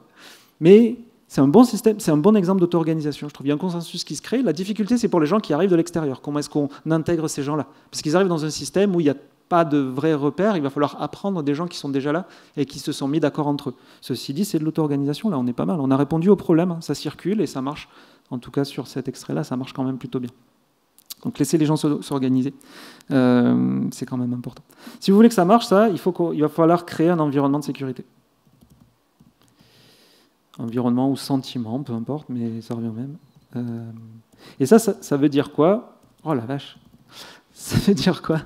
Mais c'est un bon système, c'est un bon exemple d'auto-organisation. Je trouve qu'il y a un consensus qui se crée. La difficulté, c'est pour les gens qui arrivent de l'extérieur. Comment est-ce qu'on intègre ces gens-là? Parce qu'ils arrivent dans un système où il n'y a pas de vrais repères, il va falloir apprendre des gens qui sont déjà là et qui se sont mis d'accord entre eux. Ceci dit, c'est de l'auto-organisation, là on est pas mal. On a répondu au problème, ça circule et ça marche. En tout cas, sur cet extrait-là, ça marche quand même plutôt bien. Donc laissez les gens s'organiser, c'est quand même important. Si vous voulez que ça marche, ça, il va falloir créer un environnement de sécurité. Environnement ou sentiment, peu importe, mais ça revient au même. Et ça veut dire quoi? Oh la vache. Ça veut dire quoi?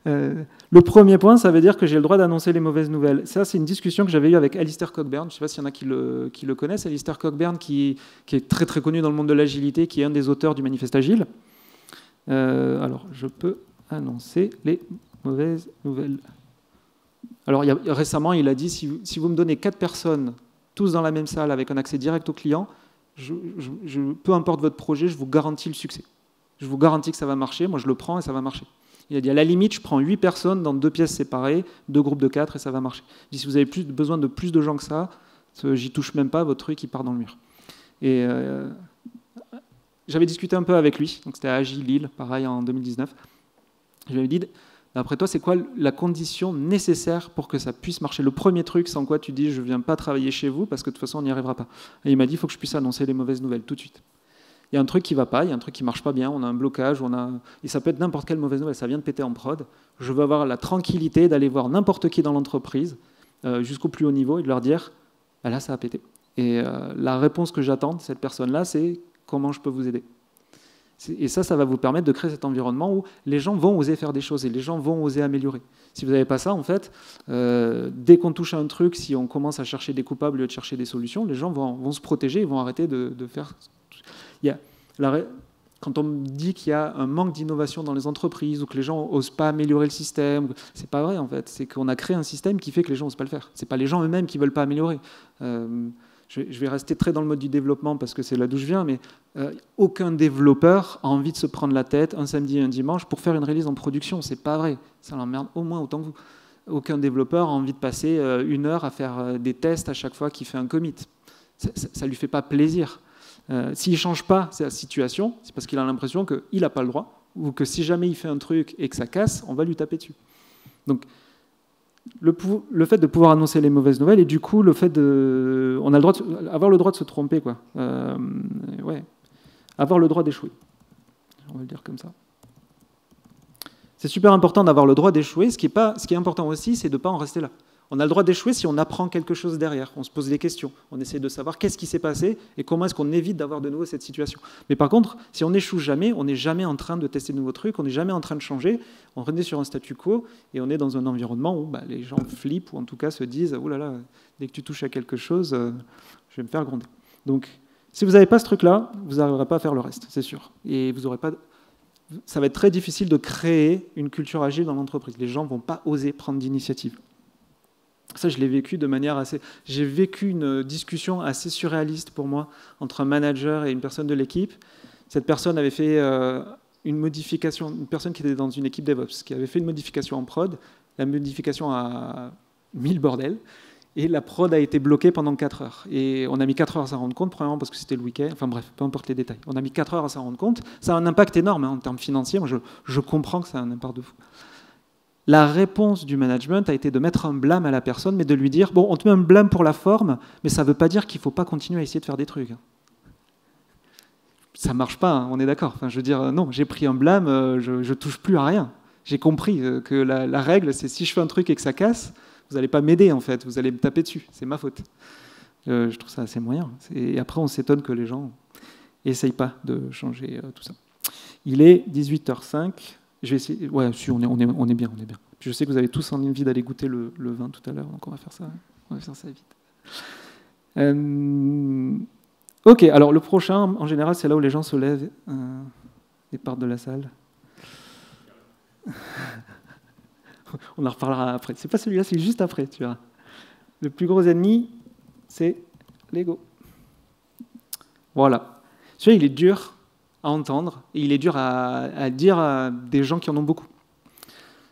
Le premier point, ça veut dire que j'ai le droit d'annoncer les mauvaises nouvelles. Ça, c'est une discussion que j'avais eue avec Alistair Cockburn. Je ne sais pas s'il y en a qui le connaissent. Alistair Cockburn, qui est très très connu dans le monde de l'agilité, qui est un des auteurs du Manifeste Agile. Alors, je peux annoncer les mauvaises nouvelles. Alors, récemment, il a dit, si vous me donnez 4 personnes, tous dans la même salle, avec un accès direct au client, peu importe votre projet, je vous garantis le succès. Je vous garantis que ça va marcher. Moi, je le prends et ça va marcher. Il a dit, à la limite, je prends 8 personnes dans 2 pièces séparées, 2 groupes de 4 et ça va marcher. Il dit, si vous avez besoin de plus de gens que ça, j'y touche même pas, votre truc, il part dans le mur. Et j'avais discuté un peu avec lui, donc c'était à Agile Lille, pareil, en 2019. Je lui ai dit, d'après toi, c'est quoi la condition nécessaire pour que ça puisse marcher? Le premier truc sans quoi tu dis, je ne viens pas travailler chez vous, parce que de toute façon, on n'y arrivera pas. Et il m'a dit, il faut que je puisse annoncer les mauvaises nouvelles tout de suite. Il y a un truc qui ne va pas, il y a un truc qui ne marche pas bien, on a un blocage, et ça peut être n'importe quelle mauvaise nouvelle, ça vient de péter en prod. Je veux avoir la tranquillité d'aller voir n'importe qui dans l'entreprise, jusqu'au plus haut niveau, et de leur dire, ah là, ça a pété. Et la réponse que j'attends de cette personne-là, c'est comment je peux vous aider. Et ça va vous permettre de créer cet environnement où les gens vont oser faire des choses et les gens vont oser améliorer. Si vous n'avez pas ça, en fait, dès qu'on touche à un truc, si on commence à chercher des coupables au lieu de chercher des solutions, les gens vont se protéger, ils vont arrêter de faire... Quand on me dit qu'il y a un manque d'innovation dans les entreprises ou que les gens n'osent pas améliorer le système, c'est pas vrai en fait. C'est qu'on a créé un système qui fait que les gens n'osent pas le faire. C'est pas les gens eux-mêmes qui veulent pas améliorer. Je vais rester très dans le mode du développement parce que c'est là d'où je viens, mais aucun développeur a envie de se prendre la tête un samedi et un dimanche pour faire une release en production. C'est pas vrai. Ça l'emmerde au moins autant que vous. Aucun développeur a envie de passer 1 heure à faire des tests à chaque fois qu'il fait un commit. Ça lui fait pas plaisir. S'il ne change pas sa situation, c'est parce qu'il a l'impression qu'il n'a pas le droit, ou que si jamais il fait un truc et que ça casse, on va lui taper dessus. Donc, le fait de pouvoir annoncer les mauvaises nouvelles, et du coup, le fait de... On a le droit avoir le droit de se tromper, quoi. Ouais. Avoir le droit d'échouer. On va le dire comme ça. C'est super important d'avoir le droit d'échouer. Ce qui est important aussi, c'est de ne pas en rester là. On a le droit d'échouer si on apprend quelque chose derrière. On se pose des questions. On essaie de savoir qu'est-ce qui s'est passé et comment est-ce qu'on évite d'avoir de nouveau cette situation. Mais par contre, si on n'échoue jamais, on n'est jamais en train de tester de nouveaux trucs, on n'est jamais en train de changer, on est sur un statu quo et on est dans un environnement où les gens flippent ou en tout cas se disent « Oh là là, dès que tu touches à quelque chose, je vais me faire gronder ». Donc, si vous n'avez pas ce truc-là, vous n'arriverez pas à faire le reste, c'est sûr. Et vous aurez pas... Ça va être très difficile de créer une culture agile dans l'entreprise. Les gens ne vont pas oser prendre d'initiative. Ça, je l'ai vécu de manière assez... J'ai vécu une discussion assez surréaliste pour moi entre un manager et une personne de l'équipe. Cette personne avait fait une modification, une personne qui était dans une équipe DevOps, qui avait fait une modification en prod. La modification a mis le bordel et la prod a été bloquée pendant 4 heures. Et on a mis 4 heures à s'en rendre compte, premièrement parce que c'était le week-end. Enfin bref, peu importe les détails. On a mis 4 heures à s'en rendre compte. Ça a un impact énorme en termes financiers. Moi, je comprends que ça a un impact de fou. La réponse du management a été de mettre un blâme à la personne, mais de lui dire « Bon, on te met un blâme pour la forme, mais ça ne veut pas dire qu'il ne faut pas continuer à essayer de faire des trucs. » Ça ne marche pas, hein, on est d'accord. Enfin, je veux dire, non, j'ai pris un blâme, je ne touche plus à rien. J'ai compris que la règle, c'est si je fais un truc et que ça casse, vous n'allez pas m'aider, en fait, vous allez me taper dessus. C'est ma faute. Je trouve ça assez moyen. Et après, on s'étonne que les gens n'essayent pas de changer tout ça. Il est 18h05. Je vais essayer... Ouais, si, on est bien. Je sais que vous avez tous envie d'aller goûter le vin tout à l'heure, donc on va faire ça vite. Ok, alors le prochain, en général, c'est là où les gens se lèvent et partent de la salle. On en reparlera après. C'est pas celui-là, c'est juste après, tu vois. Le plus gros ennemi, c'est l'ego. Voilà. Celui-là, il est dur à entendre, et il est dur à dire à des gens qui en ont beaucoup.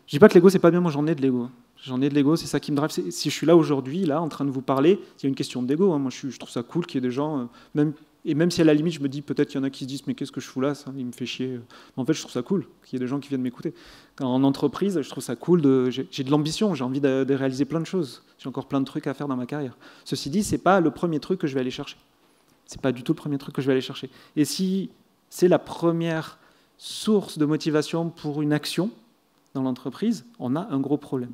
Je dis pas que l'ego, c'est pas bien, moi j'en ai de l'ego. J'en ai de l'ego, c'est ça qui me drive. Si je suis là aujourd'hui, là, en train de vous parler, il y a une question d'ego. Hein. Moi, je trouve ça cool qu'il y ait des gens, même si à la limite, je me dis, peut-être qu'il y en a qui se disent, mais qu'est-ce que je fous là, ça, il me fait chier. En fait, je trouve ça cool qu'il y ait des gens qui viennent m'écouter. En entreprise, je trouve ça cool, j'ai de l'ambition, j'ai envie de réaliser plein de choses. J'ai encore plein de trucs à faire dans ma carrière. Ceci dit, c'est pas le premier truc que je vais aller chercher. C'est pas du tout le premier truc que je vais aller chercher. Et si c'est la première source de motivation pour une action dans l'entreprise, on a un gros problème.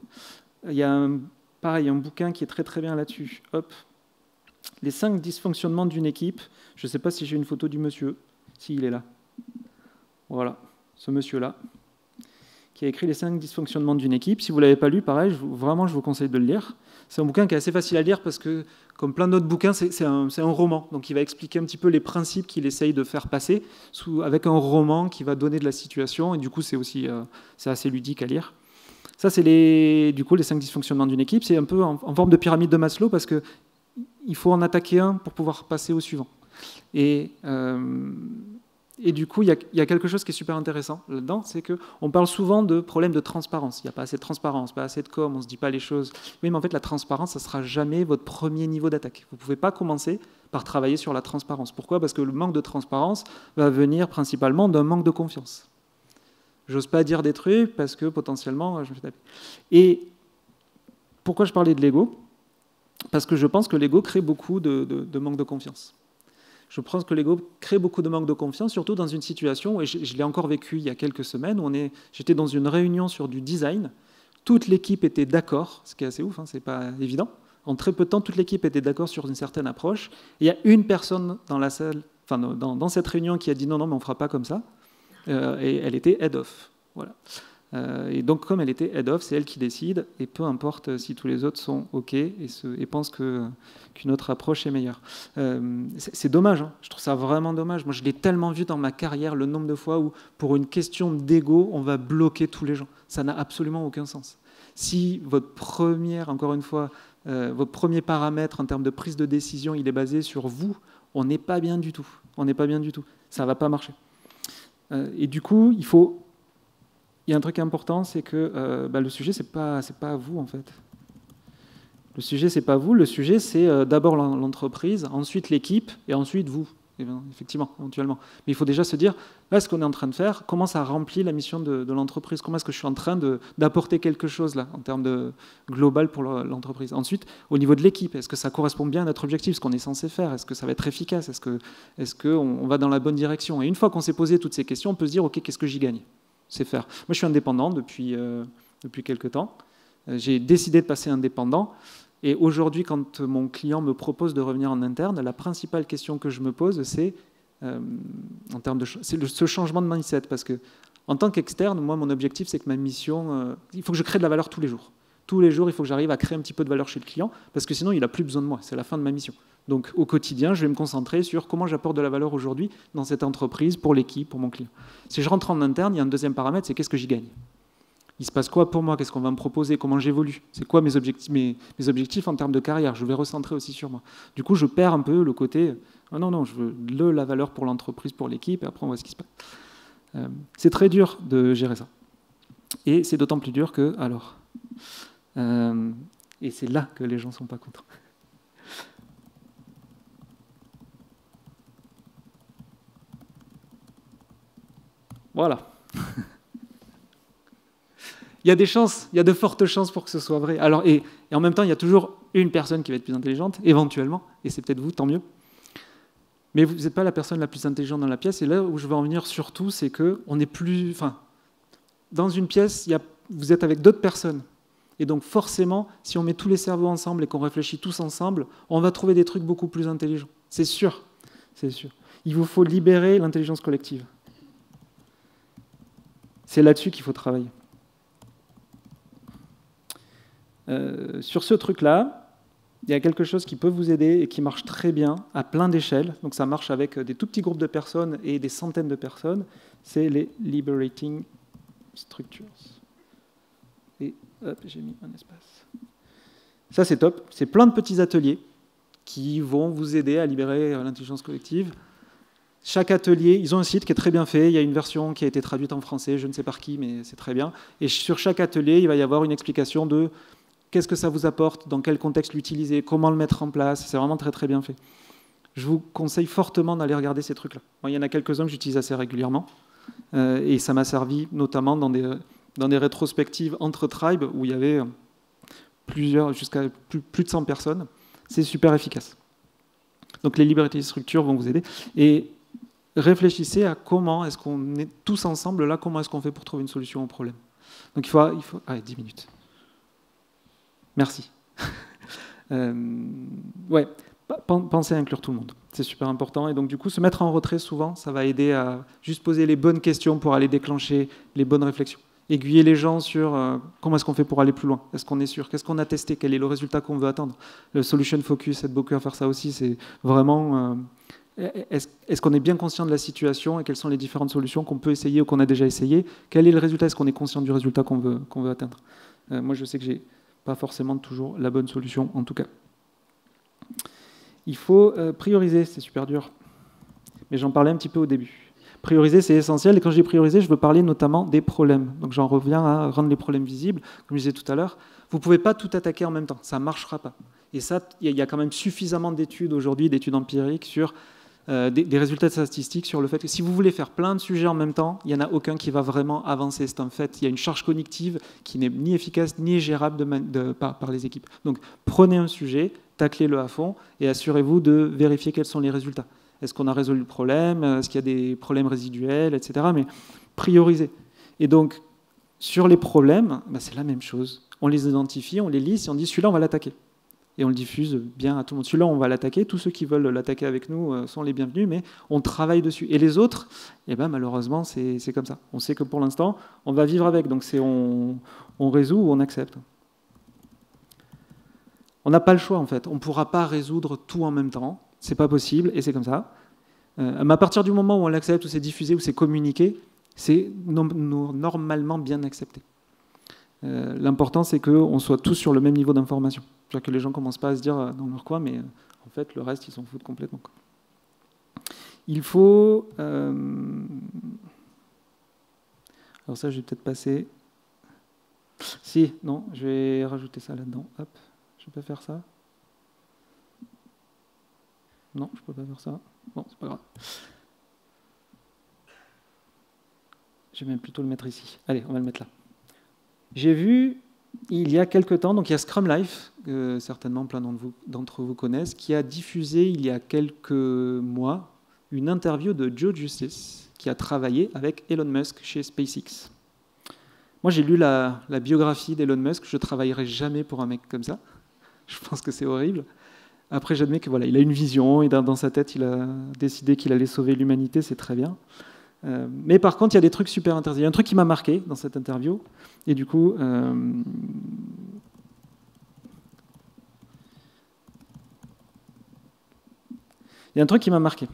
Il y a pareil, un bouquin qui est très très bien là-dessus. Hop. Les 5 dysfonctionnements d'une équipe. Je ne sais pas si j'ai une photo du monsieur, s'il est là. Voilà, ce monsieur-là, qui a écrit les 5 dysfonctionnements d'une équipe. Si vous ne l'avez pas lu, pareil, vraiment, je vous conseille de le lire. C'est un bouquin qui est assez facile à lire parce que, comme plein d'autres bouquins, c'est un roman. Donc, il va expliquer un petit peu les principes qu'il essaye de faire passer avec un roman qui va donner de la situation. Et du coup, c'est assez ludique à lire. Ça, c'est du coup, les 5 dysfonctionnements d'une équipe. C'est un peu en forme de pyramide de Maslow parce qu'il faut en attaquer un pour pouvoir passer au suivant. Et du coup, il y a quelque chose qui est super intéressant là-dedans, c'est qu'on parle souvent de problèmes de transparence. Il n'y a pas assez de transparence, pas assez de com, on ne se dit pas les choses. Oui, mais en fait, la transparence, ça ne sera jamais votre premier niveau d'attaque. Vous ne pouvez pas commencer par travailler sur la transparence. Pourquoi ? Parce que le manque de transparence va venir principalement d'un manque de confiance. J'ose pas dire des trucs parce que potentiellement, je me fais taper. Et pourquoi je parlais de l'ego ? Parce que je pense que l'ego crée beaucoup de manque de confiance. Je pense que l'ego crée beaucoup de manque de confiance, surtout dans une situation, et je l'ai encore vécu il y a quelques semaines, où j'étais dans une réunion sur du design, toute l'équipe était d'accord, ce qui est assez ouf, hein, c'est pas évident. En très peu de temps, toute l'équipe était d'accord sur une certaine approche. Et il y a une personne dans la salle, enfin dans cette réunion, qui a dit non, mais on ne fera pas comme ça. Et elle était head of. Voilà. Et donc, comme elle était head of, c'est elle qui décide, et peu importe si tous les autres sont OK et pensent qu'une autre approche est meilleure. C'est dommage, hein. Je trouve ça vraiment dommage. Moi, je l'ai tellement vu dans ma carrière, le nombre de fois où, pour une question d'ego, on va bloquer tous les gens. Ça n'a absolument aucun sens. Si votre encore une fois, votre premier paramètre en termes de prise de décision, il est basé sur vous, on n'est pas bien du tout. On n'est pas bien du tout. Ça ne va pas marcher. Et du coup, il y a un truc important, c'est que le sujet, c'est pas vous, en fait. Le sujet, c'est pas vous. Le sujet, c'est d'abord l'entreprise, ensuite l'équipe, et ensuite vous. Et bien, effectivement, éventuellement. Mais il faut déjà se dire, là, ce qu'on est en train de faire, comment ça remplit la mission de l'entreprise ? Comment est-ce que je suis en train d'apporter quelque chose, là, en termes de global pour l'entreprise ? Ensuite, au niveau de l'équipe, est-ce que ça correspond bien à notre objectif, ce qu'on est censé faire ? Est-ce que ça va être efficace ? Est-ce qu'on va dans la bonne direction ? Et une fois qu'on s'est posé toutes ces questions, on peut se dire, OK, qu'est-ce que j'y gagne ? C'est faire. Moi, je suis indépendant depuis quelques temps. J'ai décidé de passer indépendant. Et aujourd'hui, quand mon client me propose de revenir en interne, la principale question que je me pose, c'est ce changement de mindset. Parce que, en tant qu'externe, moi, mon objectif, c'est que ma mission, il faut que je crée de la valeur tous les jours. Tous les jours, il faut que j'arrive à créer un petit peu de valeur chez le client, parce que sinon, il n'a plus besoin de moi. C'est la fin de ma mission. Donc, au quotidien, je vais me concentrer sur comment j'apporte de la valeur aujourd'hui dans cette entreprise, pour l'équipe, pour mon client. Si je rentre en interne, il y a un deuxième paramètre, c'est qu'est-ce que j'y gagne ? Il se passe quoi pour moi ? Qu'est-ce qu'on va me proposer ? Comment j'évolue ? C'est quoi mes objectifs en termes de carrière ? Je vais recentrer aussi sur moi. Du coup, je perds un peu le côté non, je veux la valeur pour l'entreprise, pour l'équipe, et après on voit ce qui se passe. C'est très dur de gérer ça. Et c'est d'autant plus dur que, et c'est là que les gens ne sont pas contents. Voilà. Il y a des chances, il y a de fortes chances pour que ce soit vrai. Alors, et en même temps, il y a toujours une personne qui va être plus intelligente, éventuellement, et c'est peut-être vous, tant mieux. Mais vous n'êtes pas la personne la plus intelligente dans la pièce, et là où je veux en venir surtout, c'est qu'on n'est plus... Enfin, dans une pièce, vous êtes avec d'autres personnes. Et donc forcément, si on met tous les cerveaux ensemble et qu'on réfléchit tous ensemble, on va trouver des trucs beaucoup plus intelligents. C'est sûr, c'est sûr. Il vous faut libérer l'intelligence collective. C'est là-dessus qu'il faut travailler. Sur ce truc-là, il y a quelque chose qui peut vous aider et qui marche très bien à plein d'échelles. Donc ça marche avec des tout petits groupes de personnes et des centaines de personnes. C'est les Liberating Structures. Et hop, j'ai mis un espace. Ça, c'est top. C'est plein de petits ateliers qui vont vous aider à libérer l'intelligence collective. Chaque atelier, ils ont un site qui est très bien fait. Il y a une version qui a été traduite en français, je ne sais par qui, mais c'est très bien. Et sur chaque atelier, il va y avoir une explication de qu'est-ce que ça vous apporte, dans quel contexte l'utiliser, comment le mettre en place. C'est vraiment très très bien fait. Je vous conseille fortement d'aller regarder ces trucs-là. Moi, il y en a quelques-uns que j'utilise assez régulièrement. Et ça m'a servi notamment dans des rétrospectives entre tribes où il y avait jusqu'à plus de 100 personnes. C'est super efficace. Donc les libertés de structure vont vous aider. Et réfléchissez à comment est-ce qu'on est tous ensemble là, comment est-ce qu'on fait pour trouver une solution au problème. Donc il faut allez, 10 minutes. Merci. Ouais, pensez à inclure tout le monde. C'est super important. Et donc du coup, se mettre en retrait souvent, ça va aider à juste poser les bonnes questions pour aller déclencher les bonnes réflexions. Aiguiller les gens sur comment est-ce qu'on fait pour aller plus loin. Est-ce qu'on est sûr? Qu'est-ce qu'on a testé? Quel est le résultat qu'on veut attendre? Le solution focus aide beaucoup à faire ça aussi. C'est vraiment... est-ce qu'on est bien conscient de la situation et quelles sont les différentes solutions qu'on peut essayer ou qu'on a déjà essayé? Quel est le résultat? Est-ce qu'on est conscient du résultat qu'on veut atteindre? Moi, je sais que j'ai pas forcément toujours la bonne solution, en tout cas. Il faut prioriser, c'est super dur. Mais j'en parlais un petit peu au début. Prioriser, c'est essentiel. Et quand je dis prioriser, je veux parler notamment des problèmes. Donc j'en reviens à rendre les problèmes visibles. Comme je disais tout à l'heure, vous ne pouvez pas tout attaquer en même temps. Ça ne marchera pas. Et ça, il y a quand même suffisamment d'études aujourd'hui, d'études empiriques sur des résultats statistiques sur le fait que si vous voulez faire plein de sujets en même temps, il n'y en a aucun qui va vraiment avancer. C'est en fait, il y a une charge cognitive qui n'est ni efficace ni gérable par les équipes. Donc prenez un sujet, taclez-le à fond et assurez-vous de vérifier quels sont les résultats. Est-ce qu'on a résolu le problème? Est-ce qu'il y a des problèmes résiduels, etc. Mais priorisez. Et donc, sur les problèmes, c'est la même chose. On les identifie, on les liste et on dit celui-là, on va l'attaquer. Et on le diffuse bien à tout le monde. Celui-là, on va l'attaquer. Tous ceux qui veulent l'attaquer avec nous sont les bienvenus, mais on travaille dessus. Et les autres, malheureusement, c'est comme ça. On sait que pour l'instant, on va vivre avec. Donc, on résout ou on accepte. On n'a pas le choix, en fait. On ne pourra pas résoudre tout en même temps. C'est pas possible, et c'est comme ça. Mais à partir du moment où on l'accepte, où c'est diffusé, où c'est communiqué, c'est normalement bien accepté. L'important, c'est qu'on soit tous sur le même niveau d'information. C'est-à-dire que les gens ne commencent pas à se dire dans leur coin, mais en fait, le reste, ils s'en foutent complètement. Il faut... Alors ça, je vais peut-être passer... Si, non, je vais rajouter ça là-dedans. Hop, je peux faire ça. Non, je ne peux pas faire ça. Bon, c'est pas grave. Je vais même plutôt le mettre ici. Allez, on va le mettre là. J'ai vu, il y a quelques temps, donc il y a Scrum Life, que certainement plein d'entre vous connaissent, qui a diffusé il y a quelques mois une interview de Joe Justice, qui a travaillé avec Elon Musk chez SpaceX. Moi, j'ai lu la biographie d'Elon Musk. Je ne travaillerai jamais pour un mec comme ça. Je pense que c'est horrible. Après, j'admets que voilà, il a une vision et dans sa tête, il a décidé qu'il allait sauver l'humanité, c'est très bien. Mais par contre, il y a des trucs super intéressants. Il y a un truc qui m'a marqué dans cette interview, et du coup, il y a un truc qui m'a marqué.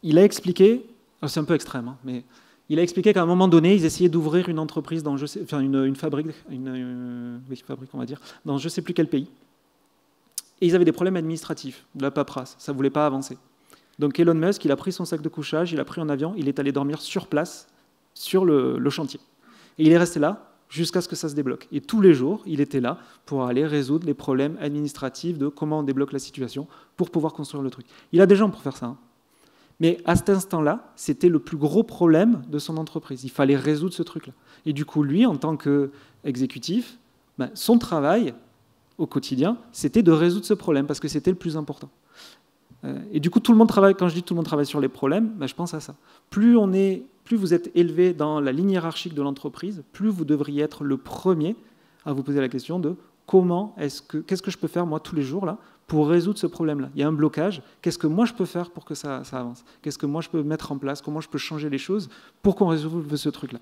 Il a expliqué, c'est un peu extrême, hein, mais il a expliqué qu'à un moment donné, ils essayaient d'ouvrir une entreprise dans une fabrique, fabrique, on va dire, dans je ne sais plus quel pays. Et ils avaient des problèmes administratifs, de la paperasse, ça ne voulait pas avancer. Donc Elon Musk, il a pris son sac de couchage, il a pris un avion, il est allé dormir sur place, sur le chantier. Et il est resté là jusqu'à ce que ça se débloque. Et tous les jours, il était là pour aller résoudre les problèmes administratifs de comment on débloque la situation pour pouvoir construire le truc. Il a des gens pour faire ça. Hein. Mais à cet instant-là, c'était le plus gros problème de son entreprise. Il fallait résoudre ce truc-là. Et du coup, lui, en tant qu'exécutif, son travail au quotidien, c'était de résoudre ce problème, parce que c'était le plus important. Et du coup, tout le monde travaille, quand je dis tout le monde travaille sur les problèmes, je pense à ça. Plus vous êtes élevé dans la ligne hiérarchique de l'entreprise, plus vous devriez être le premier à vous poser la question de qu'est-ce que je peux faire moi tous les jours là pour résoudre ce problème-là. Il y a un blocage, qu'est-ce que moi je peux faire pour que ça avance? Qu'est-ce que moi je peux mettre en place? Comment je peux changer les choses pour qu'on résolve ce truc-là?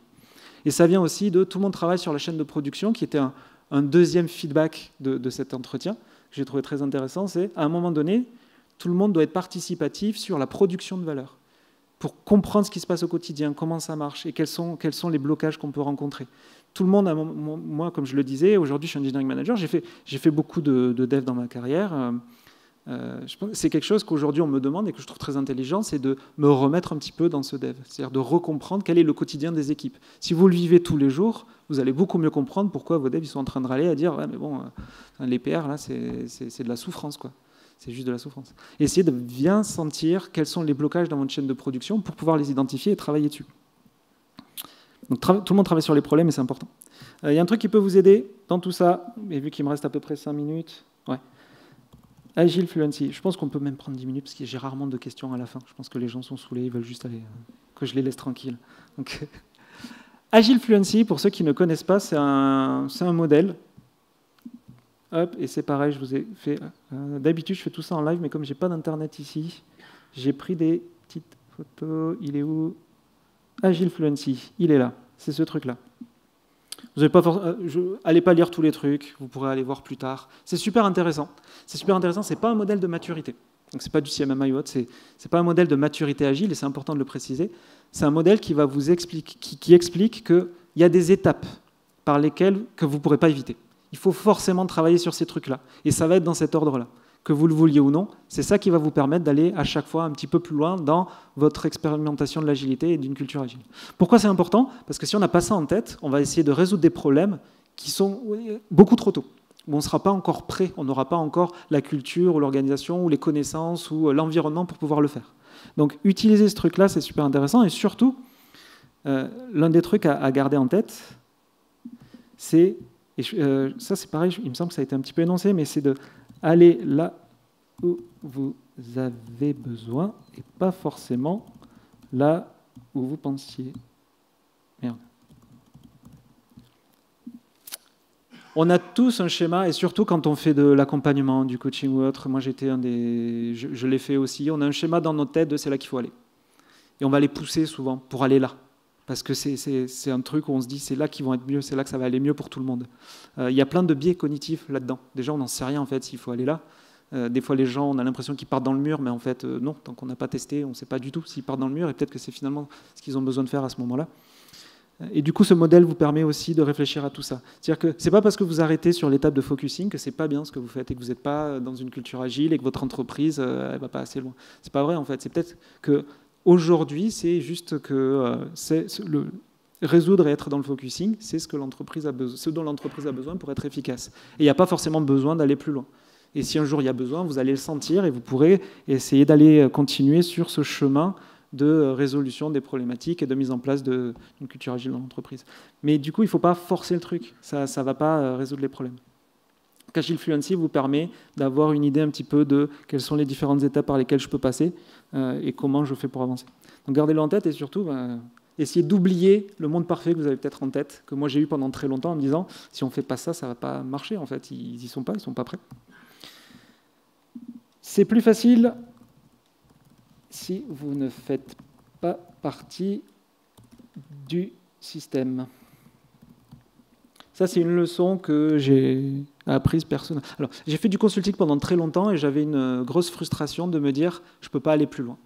Et ça vient aussi de tout le monde travaille sur la chaîne de production, qui était un deuxième feedback de cet entretien, que j'ai trouvé très intéressant, c'est à un moment donné, tout le monde doit être participatif sur la production de valeur, pour comprendre ce qui se passe au quotidien, comment ça marche, et quels sont les blocages qu'on peut rencontrer. Tout le monde, moi, comme je le disais, aujourd'hui je suis engineering manager, j'ai fait beaucoup de dev dans ma carrière. C'est quelque chose qu'aujourd'hui on me demande et que je trouve très intelligent, c'est de me remettre un petit peu dans ce dev, c'est-à-dire de recomprendre quel est le quotidien des équipes. Si vous le vivez tous les jours, vous allez beaucoup mieux comprendre pourquoi vos devs ils sont en train de râler à dire ouais, mais bon, les PR là c'est de la souffrance quoi. C'est juste de la souffrance. Et essayez de bien sentir quels sont les blocages dans votre chaîne de production pour pouvoir les identifier et travailler dessus. Donc tout le monde travaille sur les problèmes et c'est important. Il y a un truc qui peut vous aider dans tout ça, et vu qu'il me reste à peu près 5 minutes, ouais. Agile Fluency. Je pense qu'on peut même prendre 10 minutes parce que j'ai rarement de questions à la fin. Je pense que les gens sont saoulés, ils veulent juste aller, que je les laisse tranquilles. Donc, Agile Fluency, pour ceux qui ne connaissent pas, c'est un modèle. Hop, et c'est pareil, je vous ai fait. D'habitude, je fais tout ça en live, mais comme j'ai pas d'internet ici, j'ai pris des petites photos. Il est où? Agile Fluency, il est là. C'est ce truc-là. Vous n'allez pas allez pas lire tous les trucs, vous pourrez aller voir plus tard. C'est super intéressant. C'est super intéressant, c'est pas un modèle de maturité. Donc c'est pas du CMMI ou autre, c'est pas un modèle de maturité agile, et c'est important de le préciser. C'est un modèle qui va vous expliquer, qui explique qu'il y a des étapes par lesquelles que vous ne pourrez pas éviter. Il faut forcément travailler sur ces trucs-là. Et ça va être dans cet ordre-là. Que vous le vouliez ou non, c'est ça qui va vous permettre d'aller à chaque fois un petit peu plus loin dans votre expérimentation de l'agilité et d'une culture agile. Pourquoi c'est important? Parce que si on n'a pas ça en tête, on va essayer de résoudre des problèmes qui sont beaucoup trop tôt, où on ne sera pas encore prêt, on n'aura pas encore la culture ou l'organisation ou les connaissances ou l'environnement pour pouvoir le faire. Donc utiliser ce truc-là, c'est super intéressant. Et surtout, l'un des trucs à garder en tête, c'est, ça c'est pareil, il me semble que ça a été un petit peu énoncé, mais c'est d'aller là où vous avez besoin et pas forcément là où vous pensiez. Merde. On a tous un schéma, et surtout quand on fait de l'accompagnement, du coaching ou autre, moi j'étais je l'ai fait aussi, on a un schéma dans notre tête de c'est là qu'il faut aller. Et on va les pousser souvent pour aller là. Parce que c'est un truc où on se dit c'est là qu'ils vont être mieux, c'est là que ça va aller mieux pour tout le monde. Il y a plein de biais cognitifs là-dedans. Déjà, on n'en sait rien en fait s'il faut aller là. Des fois, les gens, on a l'impression qu'ils partent dans le mur, mais en fait, non, tant qu'on n'a pas testé, on ne sait pas du tout s'ils partent dans le mur, et peut-être que c'est finalement ce qu'ils ont besoin de faire à ce moment-là. Et du coup, ce modèle vous permet aussi de réfléchir à tout ça. C'est-à-dire que ce n'est pas parce que vous arrêtez sur l'étape de focusing que ce n'est pas bien ce que vous faites et que vous n'êtes pas dans une culture agile et que votre entreprise ne va pas assez loin. Ce n'est pas vrai en fait. C'est peut-être qu'aujourd'hui, c'est juste que résoudre et être dans le focusing, c'est ce dont l'entreprise a besoin pour être efficace. Et il n'y a pas forcément besoin d'aller plus loin. Et si un jour il y a besoin, vous allez le sentir et vous pourrez essayer d'aller continuer sur ce chemin de résolution des problématiques et de mise en place d'une culture agile dans l'entreprise. Mais du coup, il ne faut pas forcer le truc. Ça ne va pas résoudre les problèmes. Agile Fluency vous permet d'avoir une idée un petit peu de quelles sont les différentes étapes par lesquelles je peux passer et comment je fais pour avancer. Donc gardez-le en tête et surtout, essayez d'oublier le monde parfait que vous avez peut-être en tête, que moi j'ai eu pendant très longtemps en me disant si on ne fait pas ça, ça ne va pas marcher. En fait, ils n'y sont pas, ils ne sont pas prêts. C'est plus facile si vous ne faites pas partie du système. Ça, c'est une leçon que j'ai apprise personnellement. Alors, j'ai fait du consulting pendant très longtemps et j'avais une grosse frustration de me dire je ne peux pas aller plus loin.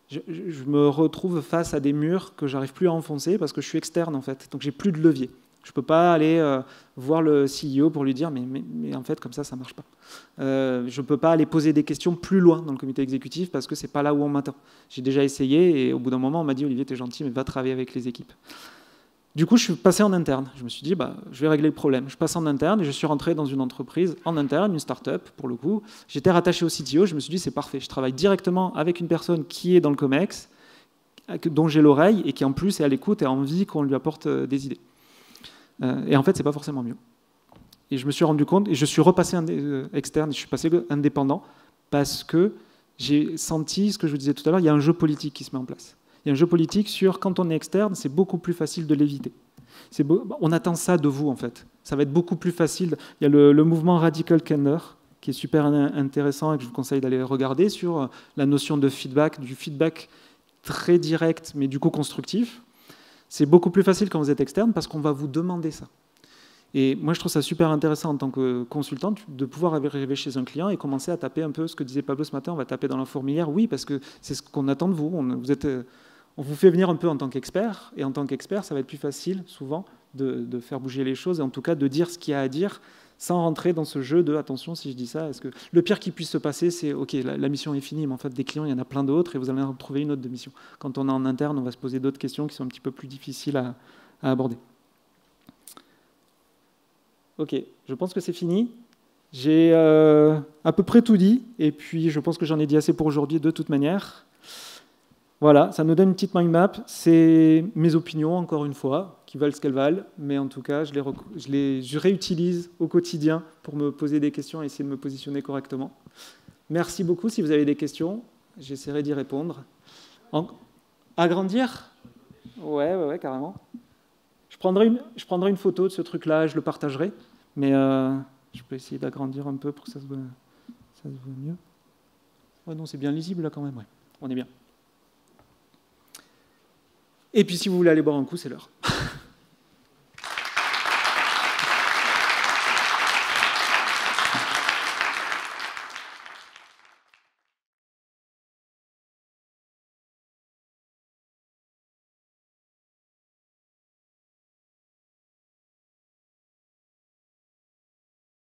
Je me retrouve face à des murs que j'arrive plus à enfoncer parce que je suis externe en fait, donc j'ai plus de levier. Je ne peux pas aller voir le CEO pour lui dire mais en fait comme ça ne marche pas. Je ne peux pas aller poser des questions plus loin dans le comité exécutif parce que ce n'est pas là où on m'attend. J'ai déjà essayé et au bout d'un moment on m'a dit Olivier t'es gentil mais va travailler avec les équipes. Du coup je suis passé en interne. Je me suis dit je vais régler le problème. Je passe en interne et je suis rentré dans une entreprise en interne, une start-up pour le coup. J'étais rattaché au CTO, je me suis dit c'est parfait. Je travaille directement avec une personne qui est dans le COMEX, dont j'ai l'oreille et qui en plus est à l'écoute et a envie qu'on lui apporte des idées. Et en fait, ce n'est pas forcément mieux. Et je me suis rendu compte, et je suis repassé externe, je suis passé indépendant, parce que j'ai senti, ce que je vous disais tout à l'heure, il y a un jeu politique qui se met en place. Il y a un jeu politique sur, quand on est externe, c'est beaucoup plus facile de l'éviter. On attend ça de vous, en fait. Ça va être beaucoup plus facile. Il y a le mouvement Radical Candor, qui est super intéressant et que je vous conseille d'aller regarder, sur la notion de feedback, du feedback très direct, mais du coup constructif. C'est beaucoup plus facile quand vous êtes externe parce qu'on va vous demander ça. Et moi, je trouve ça super intéressant en tant que consultant de pouvoir arriver chez un client et commencer à taper un peu ce que disait Pablo ce matin, on va taper dans la fourmilière. Oui, parce que c'est ce qu'on attend de vous. On vous fait venir un peu en tant qu'expert, et en tant qu'expert, ça va être plus facile, souvent, de faire bouger les choses et en tout cas de dire ce qu'il y a à dire sans rentrer dans ce jeu de « attention, si je dis ça, est-ce que… » Le pire qui puisse se passer, c'est « ok, la mission est finie, mais en fait, des clients, il y en a plein d'autres et vous allez en trouver une autre de mission. » Quand on est en interne, on va se poser d'autres questions qui sont un petit peu plus difficiles à aborder. Ok, je pense que c'est fini. J'ai à peu près tout dit, et puis je pense que j'en ai dit assez pour aujourd'hui de toute manière. Voilà, ça nous donne une petite mind map. C'est mes opinions, encore une fois, qui valent ce qu'elles valent, mais en tout cas, je réutilise au quotidien pour me poser des questions et essayer de me positionner correctement. Merci beaucoup. Si vous avez des questions, j'essaierai d'y répondre. Agrandir ? Ouais, carrément. Je prendrai une photo de ce truc-là, je le partagerai, mais je peux essayer d'agrandir un peu pour que ça se voit mieux. Ouais, non, c'est bien lisible là quand même, ouais. On est bien. Et puis si vous voulez aller boire un coup, c'est l'heure.